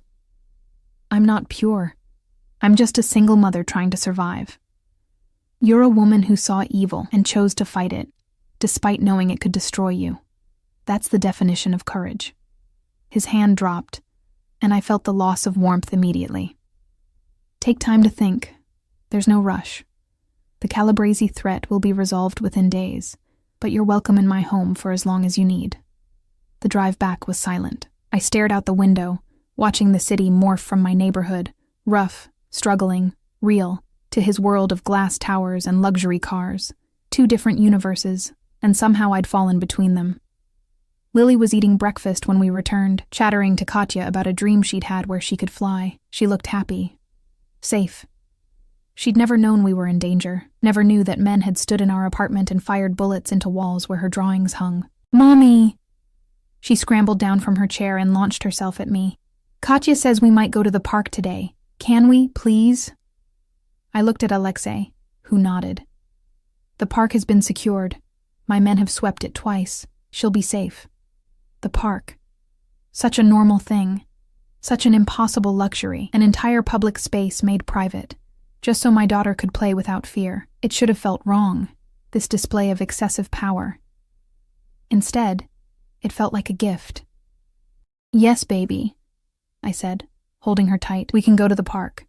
I'm not pure. I'm just a single mother trying to survive. You're a woman who saw evil and chose to fight it, despite knowing it could destroy you. That's the definition of courage. His hand dropped, and I felt the loss of warmth immediately. Take time to think. There's no rush. The Calabrese threat will be resolved within days, but you're welcome in my home for as long as you need. The drive back was silent. I stared out the window, watching the city morph from my neighborhood, rough, struggling, real, to his world of glass towers and luxury cars, two different universes, and somehow I'd fallen between them. Lily was eating breakfast when we returned, chattering to Katya about a dream she'd had where she could fly. She looked happy. Safe. She'd never known we were in danger, never knew that men had stood in our apartment and fired bullets into walls where her drawings hung. Mommy! She scrambled down from her chair and launched herself at me. Katya says we might go to the park today. Can we, please? I looked at Alexei, who nodded. The park has been secured. My men have swept it twice. She'll be safe. The park. Such a normal thing. Such an impossible luxury. An entire public space made private. Just so my daughter could play without fear. It should have felt wrong, this display of excessive power. Instead, it felt like a gift. Yes, baby, I said, holding her tight. We can go to the park.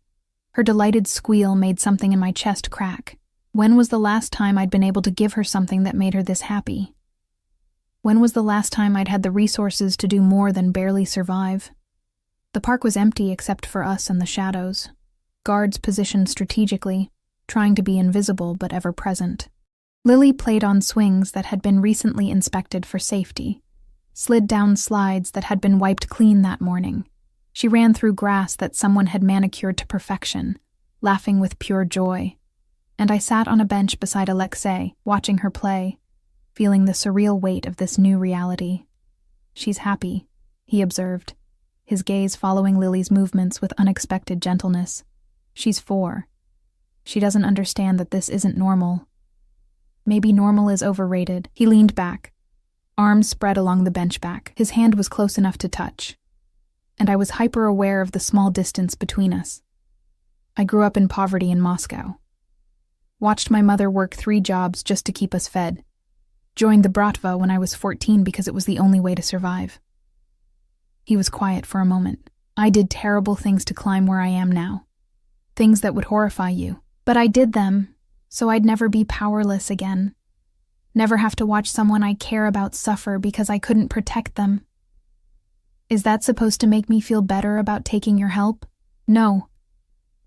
Her delighted squeal made something in my chest crack. When was the last time I'd been able to give her something that made her this happy? When was the last time I'd had the resources to do more than barely survive? The park was empty except for us and the shadows. Guards positioned strategically, trying to be invisible but ever present. Lily played on swings that had been recently inspected for safety, slid down slides that had been wiped clean that morning. She ran through grass that someone had manicured to perfection, laughing with pure joy. And I sat on a bench beside Alexei, watching her play, feeling the surreal weight of this new reality. She's happy, he observed, his gaze following Lily's movements with unexpected gentleness. She's 4. She doesn't understand that this isn't normal. Maybe normal is overrated. He leaned back, arms spread along the bench back. His hand was close enough to touch, and I was hyper-aware of the small distance between us. I grew up in poverty in Moscow. Watched my mother work 3 jobs just to keep us fed. Joined the Bratva when I was 14 because it was the only way to survive. He was quiet for a moment. I did terrible things to climb where I am now. Things that would horrify you. But I did them, so I'd never be powerless again. Never have to watch someone I care about suffer because I couldn't protect them. Is that supposed to make me feel better about taking your help? No.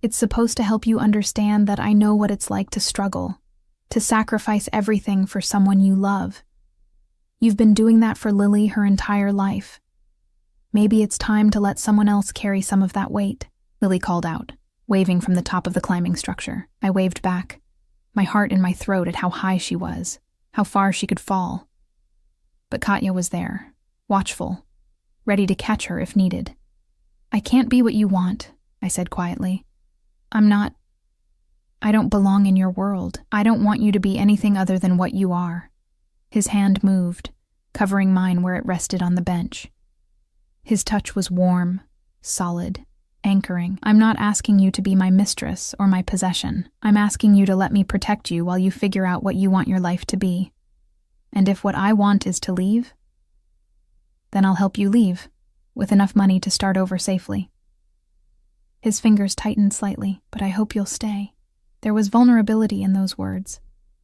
It's supposed to help you understand that I know what it's like to struggle, to sacrifice everything for someone you love. You've been doing that for Lily her entire life. Maybe it's time to let someone else carry some of that weight, Lily called out, waving from the top of the climbing structure. I waved back, my heart in my throat at how high she was, how far she could fall. But Katya was there, watchful, ready to catch her if needed. I can't be what you want, I said quietly. I don't belong in your world. I don't want you to be anything other than what you are. His hand moved, covering mine where it rested on the bench. His touch was warm, solid, anchoring. I'm not asking you to be my mistress or my possession. I'm asking you to let me protect you while you figure out what you want your life to be. And if what I want is to leave, then I'll help you leave. with enough money to start over safely. His fingers tightened slightly, but I hope you'll stay. There was vulnerability in those words,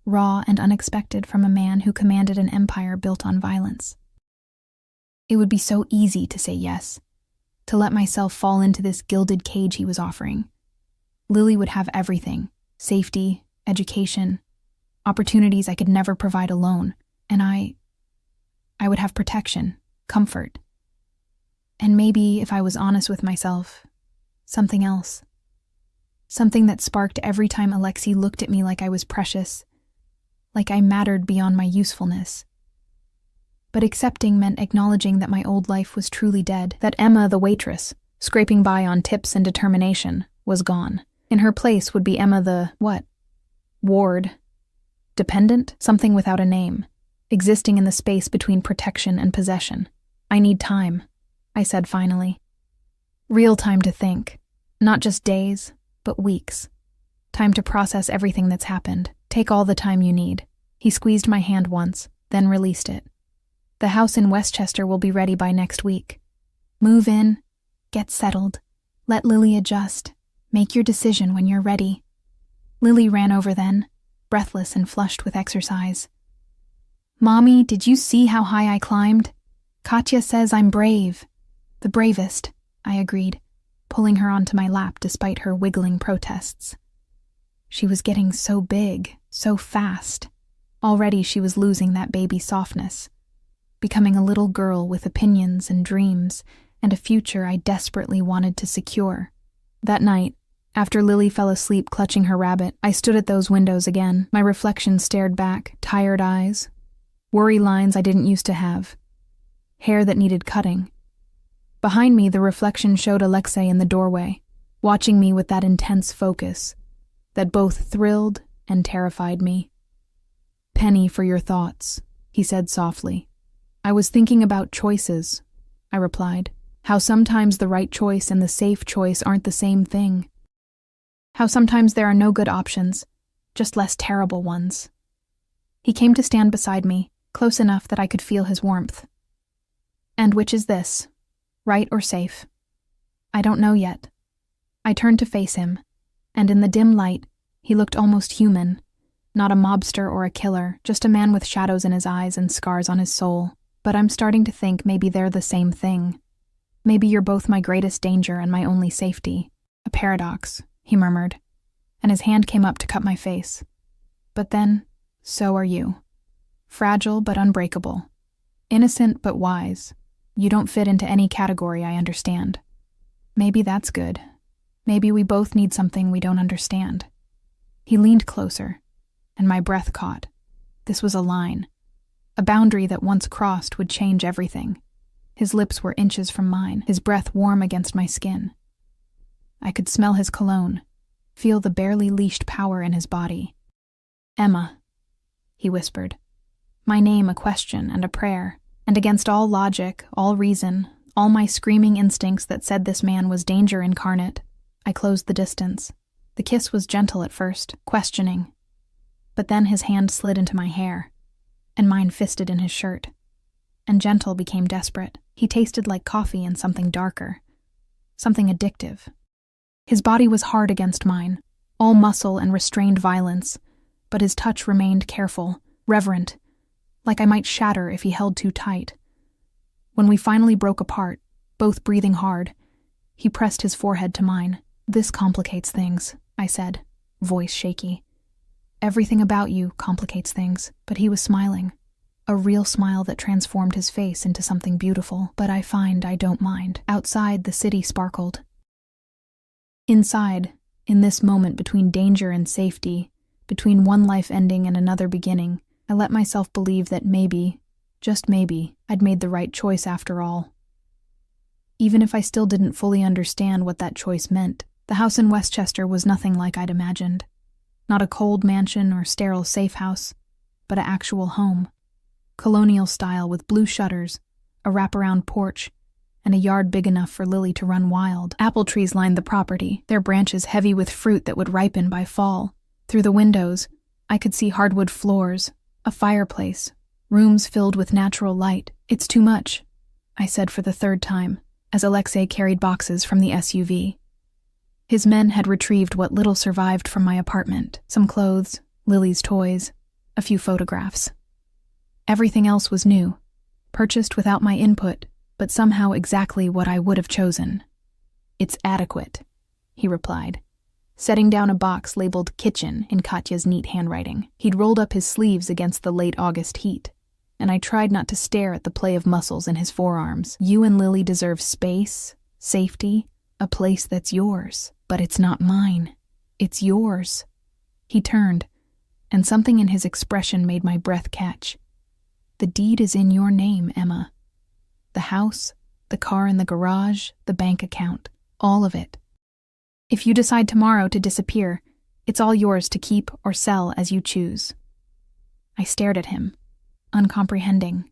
raw and unexpected from a man who commanded an empire built on violence. It would be so easy to say yes, to let myself fall into this gilded cage he was offering. Lily would have everything: safety, education, opportunities I could never provide alone, and I would have protection, comfort. And maybe, if I was honest with myself, something else. Something that sparked every time Alexei looked at me like I was precious, like I mattered beyond my usefulness. But accepting meant acknowledging that my old life was truly dead, that Emma, the waitress, scraping by on tips and determination, was gone. In her place would be Emma the, what? Ward. Dependent? Something without a name, existing in the space between protection and possession. I need time, I said finally. Real time to think. Not just days, but weeks. Time to process everything that's happened. Take all the time you need. He squeezed my hand once, then released it. The house in Westchester will be ready by next week. Move in, get settled, let Lily adjust, make your decision when you're ready. Lily ran over then, breathless and flushed with exercise. Mommy, did you see how high I climbed? Katya says I'm brave. The bravest, I agreed, pulling her onto my lap despite her wiggling protests. She was getting so big, so fast. Already she was losing that baby softness, becoming a little girl with opinions and dreams and a future I desperately wanted to secure. That night, after Lily fell asleep clutching her rabbit, I stood at those windows again. My reflection stared back, tired eyes, worry lines I didn't used to have, hair that needed cutting. Behind me, the reflection showed Alexei in the doorway, watching me with that intense focus that both thrilled and terrified me. Penny, for your thoughts, he said softly. I was thinking about choices, I replied. How sometimes the right choice and the safe choice aren't the same thing. How sometimes there are no good options, just less terrible ones. He came to stand beside me, close enough that I could feel his warmth. And which is this? Right or safe? I don't know yet. I turned to face him, and in the dim light, he looked almost human, not a mobster or a killer, just a man with shadows in his eyes and scars on his soul. But I'm starting to think maybe they're the same thing. Maybe you're both my greatest danger and my only safety. A paradox, he murmured, and his hand came up to cut my face. But then, so are you. Fragile but unbreakable. Innocent but wise. You don't fit into any category I understand. Maybe that's good. Maybe we both need something we don't understand. He leaned closer, and my breath caught. This was a line. A boundary that once crossed would change everything. His lips were inches from mine, his breath warm against my skin. I could smell his cologne, feel the barely leashed power in his body. Emma, he whispered. My name a question and a prayer, and against all logic, all reason, all my screaming instincts that said this man was danger incarnate, I closed the distance. The kiss was gentle at first, questioning. But then his hand slid into my hair, and mine fisted in his shirt. And gentle became desperate. He tasted like coffee and something darker, something addictive. His body was hard against mine, all muscle and restrained violence, but his touch remained careful, reverent, like I might shatter if he held too tight. When we finally broke apart, both breathing hard, he pressed his forehead to mine. This complicates things, I said, voice shaky. Everything about you complicates things, but he was smiling. A real smile that transformed his face into something beautiful, but I find I don't mind. Outside, the city sparkled. Inside, in this moment between danger and safety, between one life ending and another beginning, I let myself believe that maybe, just maybe, I'd made the right choice after all. Even if I still didn't fully understand what that choice meant, the house in Westchester was nothing like I'd imagined. Not a cold mansion or sterile safe house, but an actual home. Colonial style with blue shutters, a wraparound porch, and a yard big enough for Lily to run wild. Apple trees lined the property, their branches heavy with fruit that would ripen by fall. Through the windows, I could see hardwood floors, a fireplace, rooms filled with natural light. It's too much, I said for the third time, as Alexei carried boxes from the SUV. His men had retrieved what little survived from my apartment: some clothes, Lily's toys, a few photographs. Everything else was new, purchased without my input, but somehow exactly what I would have chosen. "It's adequate," he replied, setting down a box labeled "Kitchen" in Katya's neat handwriting. He'd rolled up his sleeves against the late August heat, and I tried not to stare at the play of muscles in his forearms. "You and Lily deserve space, safety, a place that's yours. But it's not mine. It's yours." He turned, and something in his expression made my breath catch. "The deed is in your name, Emma. The house, the car in the garage, the bank account, all of it. If you decide tomorrow to disappear, it's all yours to keep or sell as you choose." I stared at him, uncomprehending.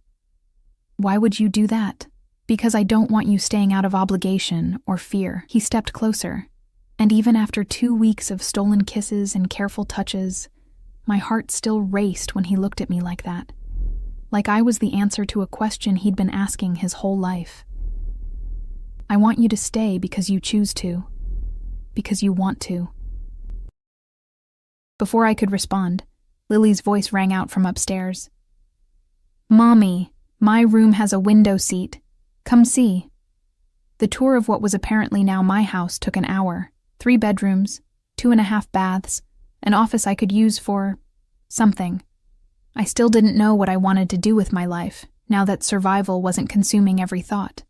"Why would you do that?" "Because I don't want you staying out of obligation or fear." He stepped closer, and even after 2 weeks of stolen kisses and careful touches, my heart still raced when he looked at me like that, like I was the answer to a question he'd been asking his whole life. "I want you to stay because you choose to, because you want to." Before I could respond, Lily's voice rang out from upstairs. "Mommy, my room has a window seat. Come see." The tour of what was apparently now my house took an hour. 3 bedrooms, 2.5 baths, an office I could use for something. I still didn't know what I wanted to do with my life, now that survival wasn't consuming every thought.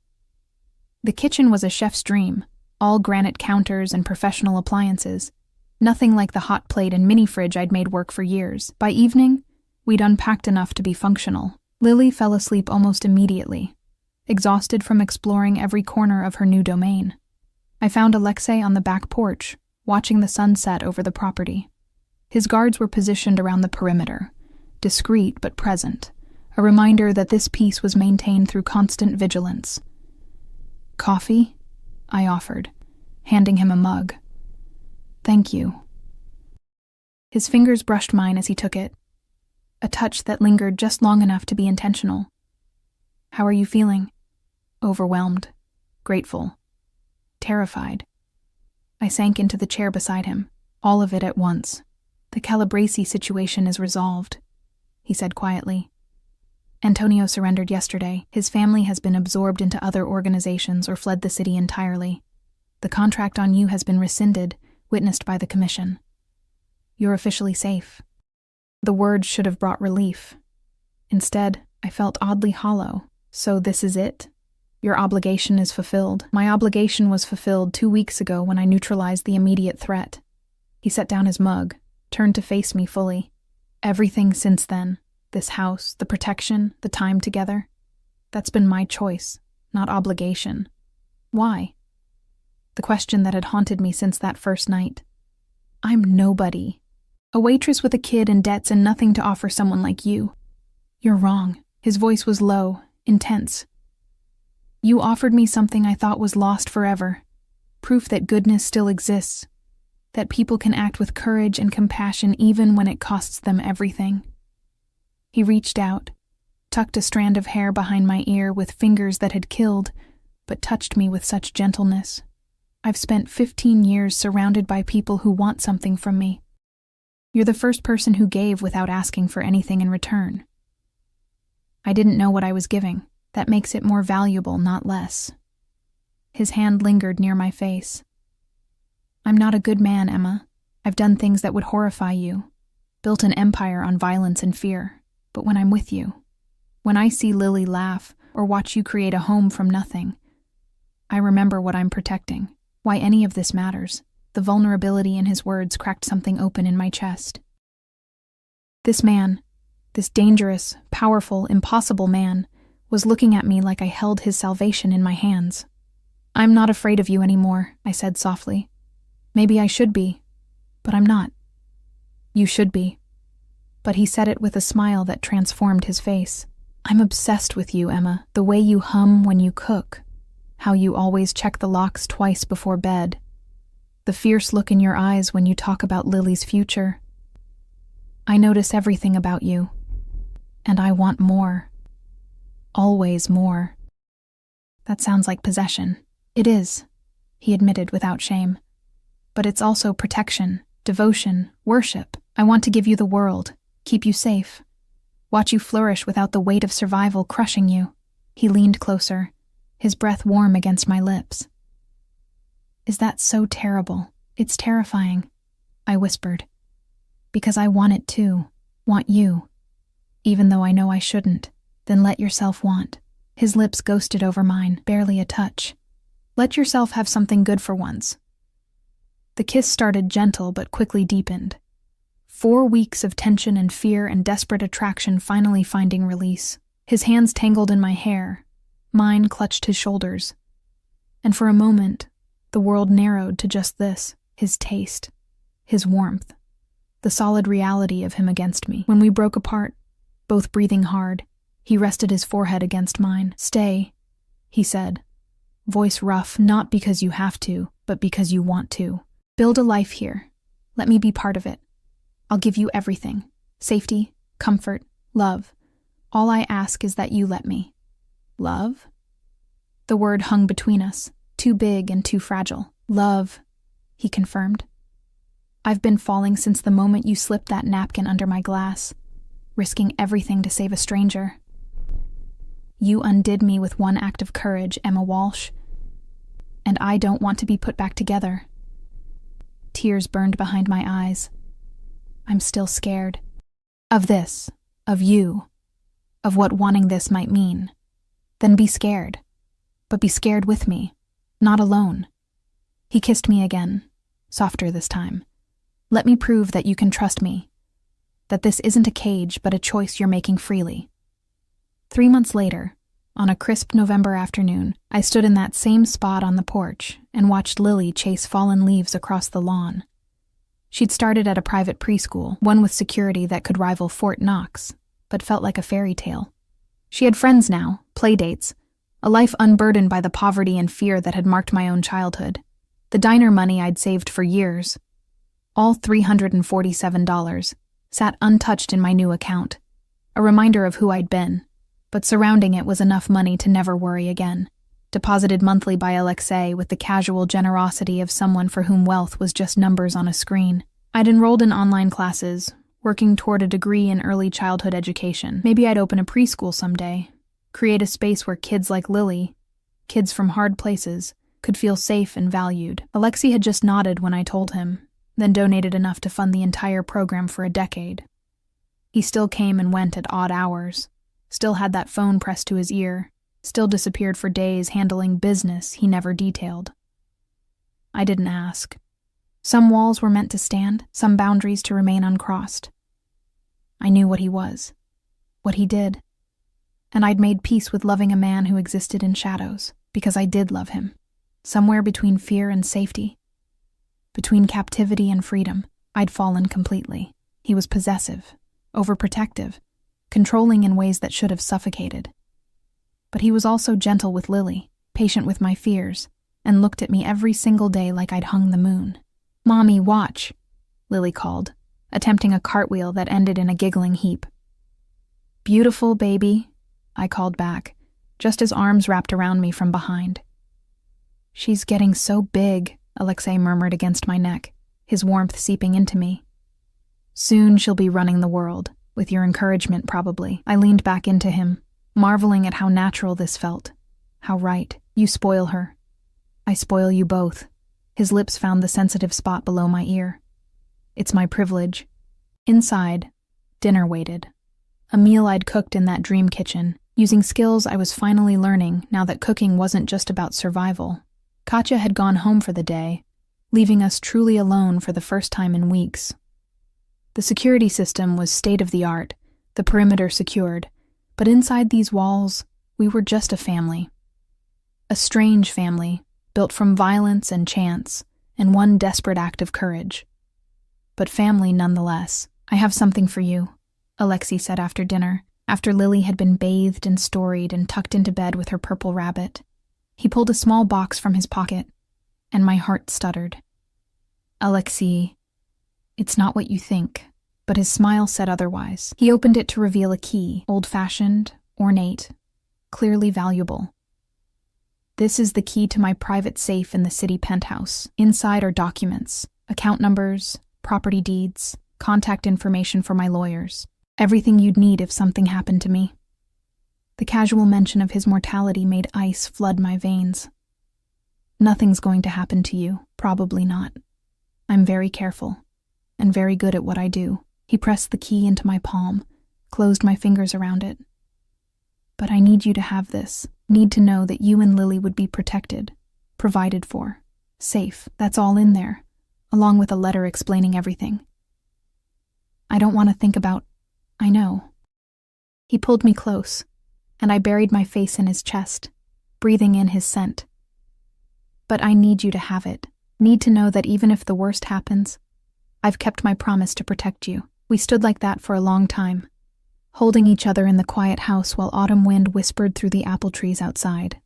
The kitchen was a chef's dream, all granite counters and professional appliances, nothing like the hot plate and mini fridge I'd made work for years. By evening, we'd unpacked enough to be functional. Lily fell asleep almost immediately, exhausted from exploring every corner of her new domain. I found Alexei on the back porch, watching the sunset over the property. His guards were positioned around the perimeter, discreet but present, a reminder that this peace was maintained through constant vigilance. "Coffee?" I offered, handing him a mug. "Thank you." His fingers brushed mine as he took it, a touch that lingered just long enough to be intentional. "How are you feeling?" "Overwhelmed, grateful, terrified." I sank into the chair beside him, all of it at once. "The Calabresi situation is resolved," he said quietly. "Antonio surrendered yesterday. His family has been absorbed into other organizations or fled the city entirely. The contract on you has been rescinded, witnessed by the commission. You're officially safe." The words should have brought relief. Instead, I felt oddly hollow. "So this is it? Your obligation is fulfilled." "My obligation was fulfilled 2 weeks ago when I neutralized the immediate threat." He set down his mug, turned to face me fully. "Everything since then, this house, the protection, the time together, that's been my choice, not obligation." "Why?" The question that had haunted me since that first night. "I'm nobody. A waitress with a kid and debts and nothing to offer someone like you." "You're wrong." His voice was low, intense. "You offered me something I thought was lost forever. Proof that goodness still exists. That people can act with courage and compassion even when it costs them everything." He reached out, tucked a strand of hair behind my ear with fingers that had killed, but touched me with such gentleness. "I've spent 15 years surrounded by people who want something from me. You're the first person who gave without asking for anything in return. I didn't know what I was giving. That makes it more valuable, not less." His hand lingered near my face. "I'm not a good man, Emma. I've done things that would horrify you, built an empire on violence and fear. But when I'm with you, when I see Lily laugh or watch you create a home from nothing, I remember what I'm protecting, why any of this matters." The vulnerability in his words cracked something open in my chest. This man, this dangerous, powerful, impossible man, was looking at me like I held his salvation in my hands. "I'm not afraid of you anymore," I said softly. "Maybe I should be, but I'm not." "You should be." But he said it with a smile that transformed his face. "I'm obsessed with you, Emma, the way you hum when you cook, how you always check the locks twice before bed, the fierce look in your eyes when you talk about Lily's future. I notice everything about you, and I want more. Always more." That sounds like possession. It is, he admitted without shame. But it's also protection, devotion, worship. I want to give you the world, keep you safe, watch you flourish without the weight of survival crushing you. He leaned closer, his breath warm against my lips. Is that so terrible? It's terrifying, I whispered. Because I want it too, want you. Even though I know I shouldn't, then let yourself want. His lips ghosted over mine, barely a touch. Let yourself have something good for once. The kiss started gentle but quickly deepened. 4 weeks of tension and fear and desperate attraction finally finding release. His hands tangled in my hair. Mine clutched his shoulders. And for a moment, the world narrowed to just this, his taste, his warmth, the solid reality of him against me. When we broke apart, both breathing hard, he rested his forehead against mine. Stay, he said, voice rough, not because you have to, but because you want to. Build a life here. Let me be part of it. I'll give you everything. Safety, comfort, love. All I ask is that you let me. Love? The word hung between us, too big and too fragile. Love, he confirmed. I've been falling since the moment you slipped that napkin under my glass, risking everything to save a stranger. You undid me with one act of courage, Emma Walsh, and I don't want to be put back together. Tears burned behind my eyes. I'm still scared. Of this, of you, of what wanting this might mean. Then be scared. But be scared with me, not alone. He kissed me again, softer this time. Let me prove that you can trust me, that this isn't a cage but a choice you're making freely. 3 months later, on a crisp November afternoon, I stood in that same spot on the porch and watched Lily chase fallen leaves across the lawn. She'd started at a private preschool, one with security that could rival Fort Knox, but felt like a fairy tale. She had friends now, playdates, a life unburdened by the poverty and fear that had marked my own childhood. The diner money I'd saved for years, all $347, sat untouched in my new account, a reminder of who I'd been, but surrounding it was enough money to never worry again, deposited monthly by Alexei with the casual generosity of someone for whom wealth was just numbers on a screen. I'd enrolled in online classes, working toward a degree in early childhood education. Maybe I'd open a preschool someday, create a space where kids like Lily, kids from hard places, could feel safe and valued. Alexei had just nodded when I told him, then donated enough to fund the entire program for a decade. He still came and went at odd hours, still had that phone pressed to his ear, still disappeared for days handling business he never detailed. I didn't ask. Some walls were meant to stand, some boundaries to remain uncrossed. I knew what he was, what he did, and I'd made peace with loving a man who existed in shadows, because I did love him, somewhere between fear and safety. Between captivity and freedom, I'd fallen completely. He was possessive, overprotective, controlling in ways that should have suffocated. But he was also gentle with Lily, patient with my fears, and looked at me every single day like I'd hung the moon. "Mommy, watch," Lily called, attempting a cartwheel that ended in a giggling heap. "Beautiful, baby," I called back, just as arms wrapped around me from behind. "She's getting so big," Alexei murmured against my neck, his warmth seeping into me. "Soon she'll be running the world, with your encouragement probably." I leaned back into him, marveling at how natural this felt. How right. "You spoil her. I spoil you both." His lips found the sensitive spot below my ear. "It's my privilege." Inside, dinner waited. A meal I'd cooked in that dream kitchen, using skills I was finally learning now that cooking wasn't just about survival. Katya had gone home for the day, leaving us truly alone for the first time in weeks. The security system was state-of-the-art, the perimeter secured, but inside these walls, we were just a family. A strange family, built from violence and chance, and one desperate act of courage. But family nonetheless. "I have something for you," Alexei said after dinner, after Lily had been bathed and storied and tucked into bed with her purple rabbit. He pulled a small box from his pocket, and my heart stuttered. "Alexei, it's not what you think," but his smile said otherwise. He opened it to reveal a key, old-fashioned, ornate, clearly valuable. This is the key to my private safe in the city penthouse. Inside are documents, account numbers, property deeds, contact information for my lawyers. Everything you'd need if something happened to me." The casual mention of his mortality made ice flood my veins. "Nothing's going to happen to you, probably not. I'm very careful, and very good at what I do." He pressed the key into my palm, closed my fingers around it. "But I need you to have this. Need to know that you and Lily would be protected, provided for, safe. That's all in there, along with a letter explaining everything. I don't want to think about, I know." He pulled me close, and I buried my face in his chest, breathing in his scent. "But I need you to have it. Need to know that even if the worst happens, I've kept my promise to protect you." We stood like that for a long time, holding each other in the quiet house while autumn wind whispered through the apple trees outside.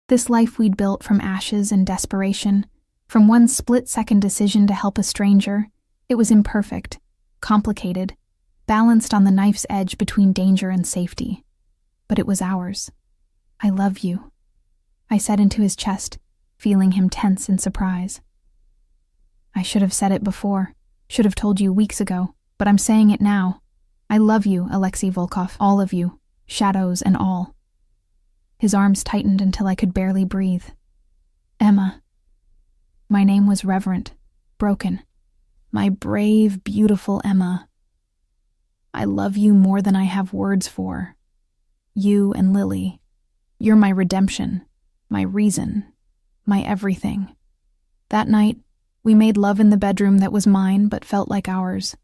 This life we'd built from ashes and desperation, from one split-second decision to help a stranger, it was imperfect, complicated, balanced on the knife's edge between danger and safety. But it was ours. "I love you," I said into his chest, feeling him tense in surprise. "I should have said it before, should have told you weeks ago, but I'm saying it now. I love you, Alexei Volkov, all of you, shadows and all." His arms tightened until I could barely breathe. "Emma." My name was reverent, broken. "My brave, beautiful Emma. I love you more than I have words for. You and Lily. You're my redemption, my reason, my everything." That night, we made love in the bedroom that was mine but felt like ours,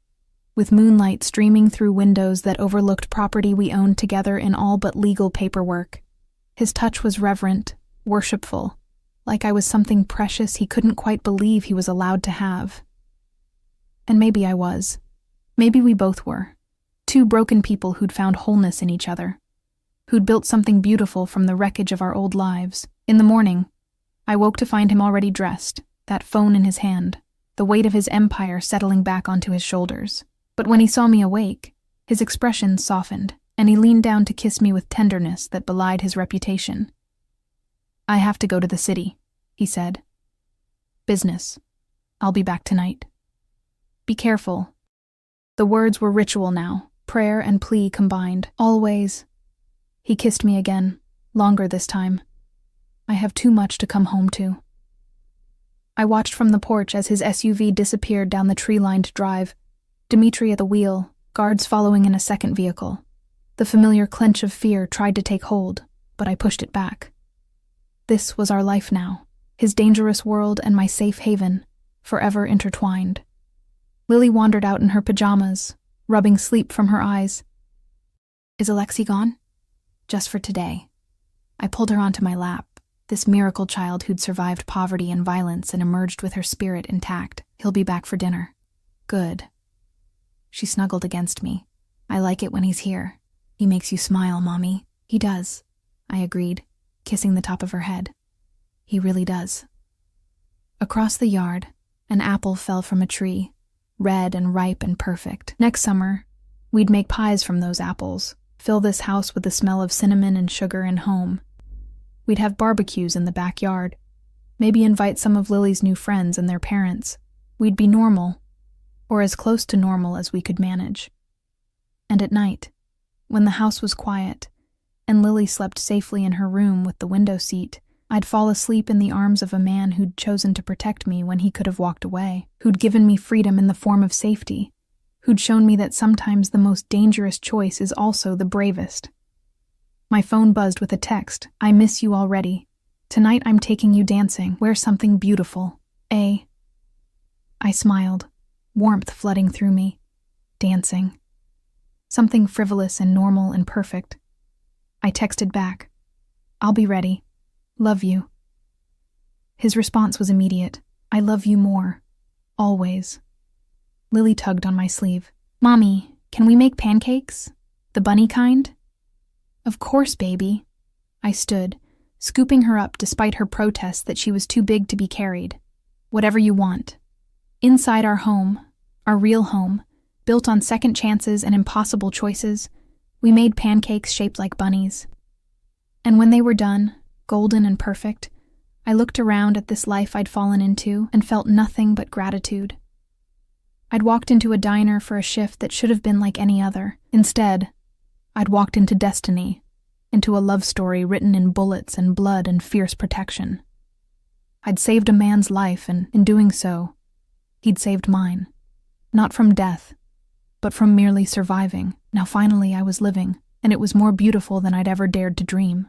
with moonlight streaming through windows that overlooked property we owned together in all but legal paperwork. His touch was reverent, worshipful, like I was something precious he couldn't quite believe he was allowed to have. And maybe I was. Maybe we both were. Two broken people who'd found wholeness in each other, who'd built something beautiful from the wreckage of our old lives. In the morning, I woke to find him already dressed, that phone in his hand, the weight of his empire settling back onto his shoulders. But when he saw me awake, his expression softened, and he leaned down to kiss me with tenderness that belied his reputation. "I have to go to the city," he said. "Business. I'll be back tonight. Be careful." The words were ritual now, prayer and plea combined. "Always." He kissed me again, longer this time. "I have too much to come home to." I watched from the porch as his SUV disappeared down the tree-lined drive, Dmitri at the wheel, guards following in a second vehicle. The familiar clench of fear tried to take hold, but I pushed it back. This was our life now, his dangerous world and my safe haven, forever intertwined. Lily wandered out in her pajamas, rubbing sleep from her eyes. "Is Alexei gone?" "Just for today." I pulled her onto my lap, this miracle child who'd survived poverty and violence and emerged with her spirit intact. "He'll be back for dinner." "Good." She snuggled against me. "I like it when he's here. He makes you smile, Mommy." "He does," I agreed, kissing the top of her head. "He really does." Across the yard, an apple fell from a tree, red and ripe and perfect. Next summer, we'd make pies from those apples, fill this house with the smell of cinnamon and sugar and home. We'd have barbecues in the backyard, maybe invite some of Lily's new friends and their parents. We'd be normal, or as close to normal as we could manage. And at night, when the house was quiet, and Lily slept safely in her room with the window seat, I'd fall asleep in the arms of a man who'd chosen to protect me when he could have walked away, who'd given me freedom in the form of safety, who'd shown me that sometimes the most dangerous choice is also the bravest. My phone buzzed with a text. "I miss you already. Tonight I'm taking you dancing. Wear something beautiful. A." I smiled, warmth flooding through me. Dancing. Something frivolous and normal and perfect. I texted back, "I'll be ready. Love you." His response was immediate. "I love you more. Always." Lily tugged on my sleeve. "Mommy, can we make pancakes? The bunny kind?" "Of course, baby." I stood, scooping her up despite her protests that she was too big to be carried. "Whatever you want." Inside our home, our real home, built on second chances and impossible choices, we made pancakes shaped like bunnies. And when they were done, golden and perfect, I looked around at this life I'd fallen into and felt nothing but gratitude. I'd walked into a diner for a shift that should have been like any other. Instead, I'd walked into destiny, into a love story written in bullets and blood and fierce protection. I'd saved a man's life, and in doing so, he'd saved mine. Not from death, but from merely surviving. Now finally I was living, and it was more beautiful than I'd ever dared to dream.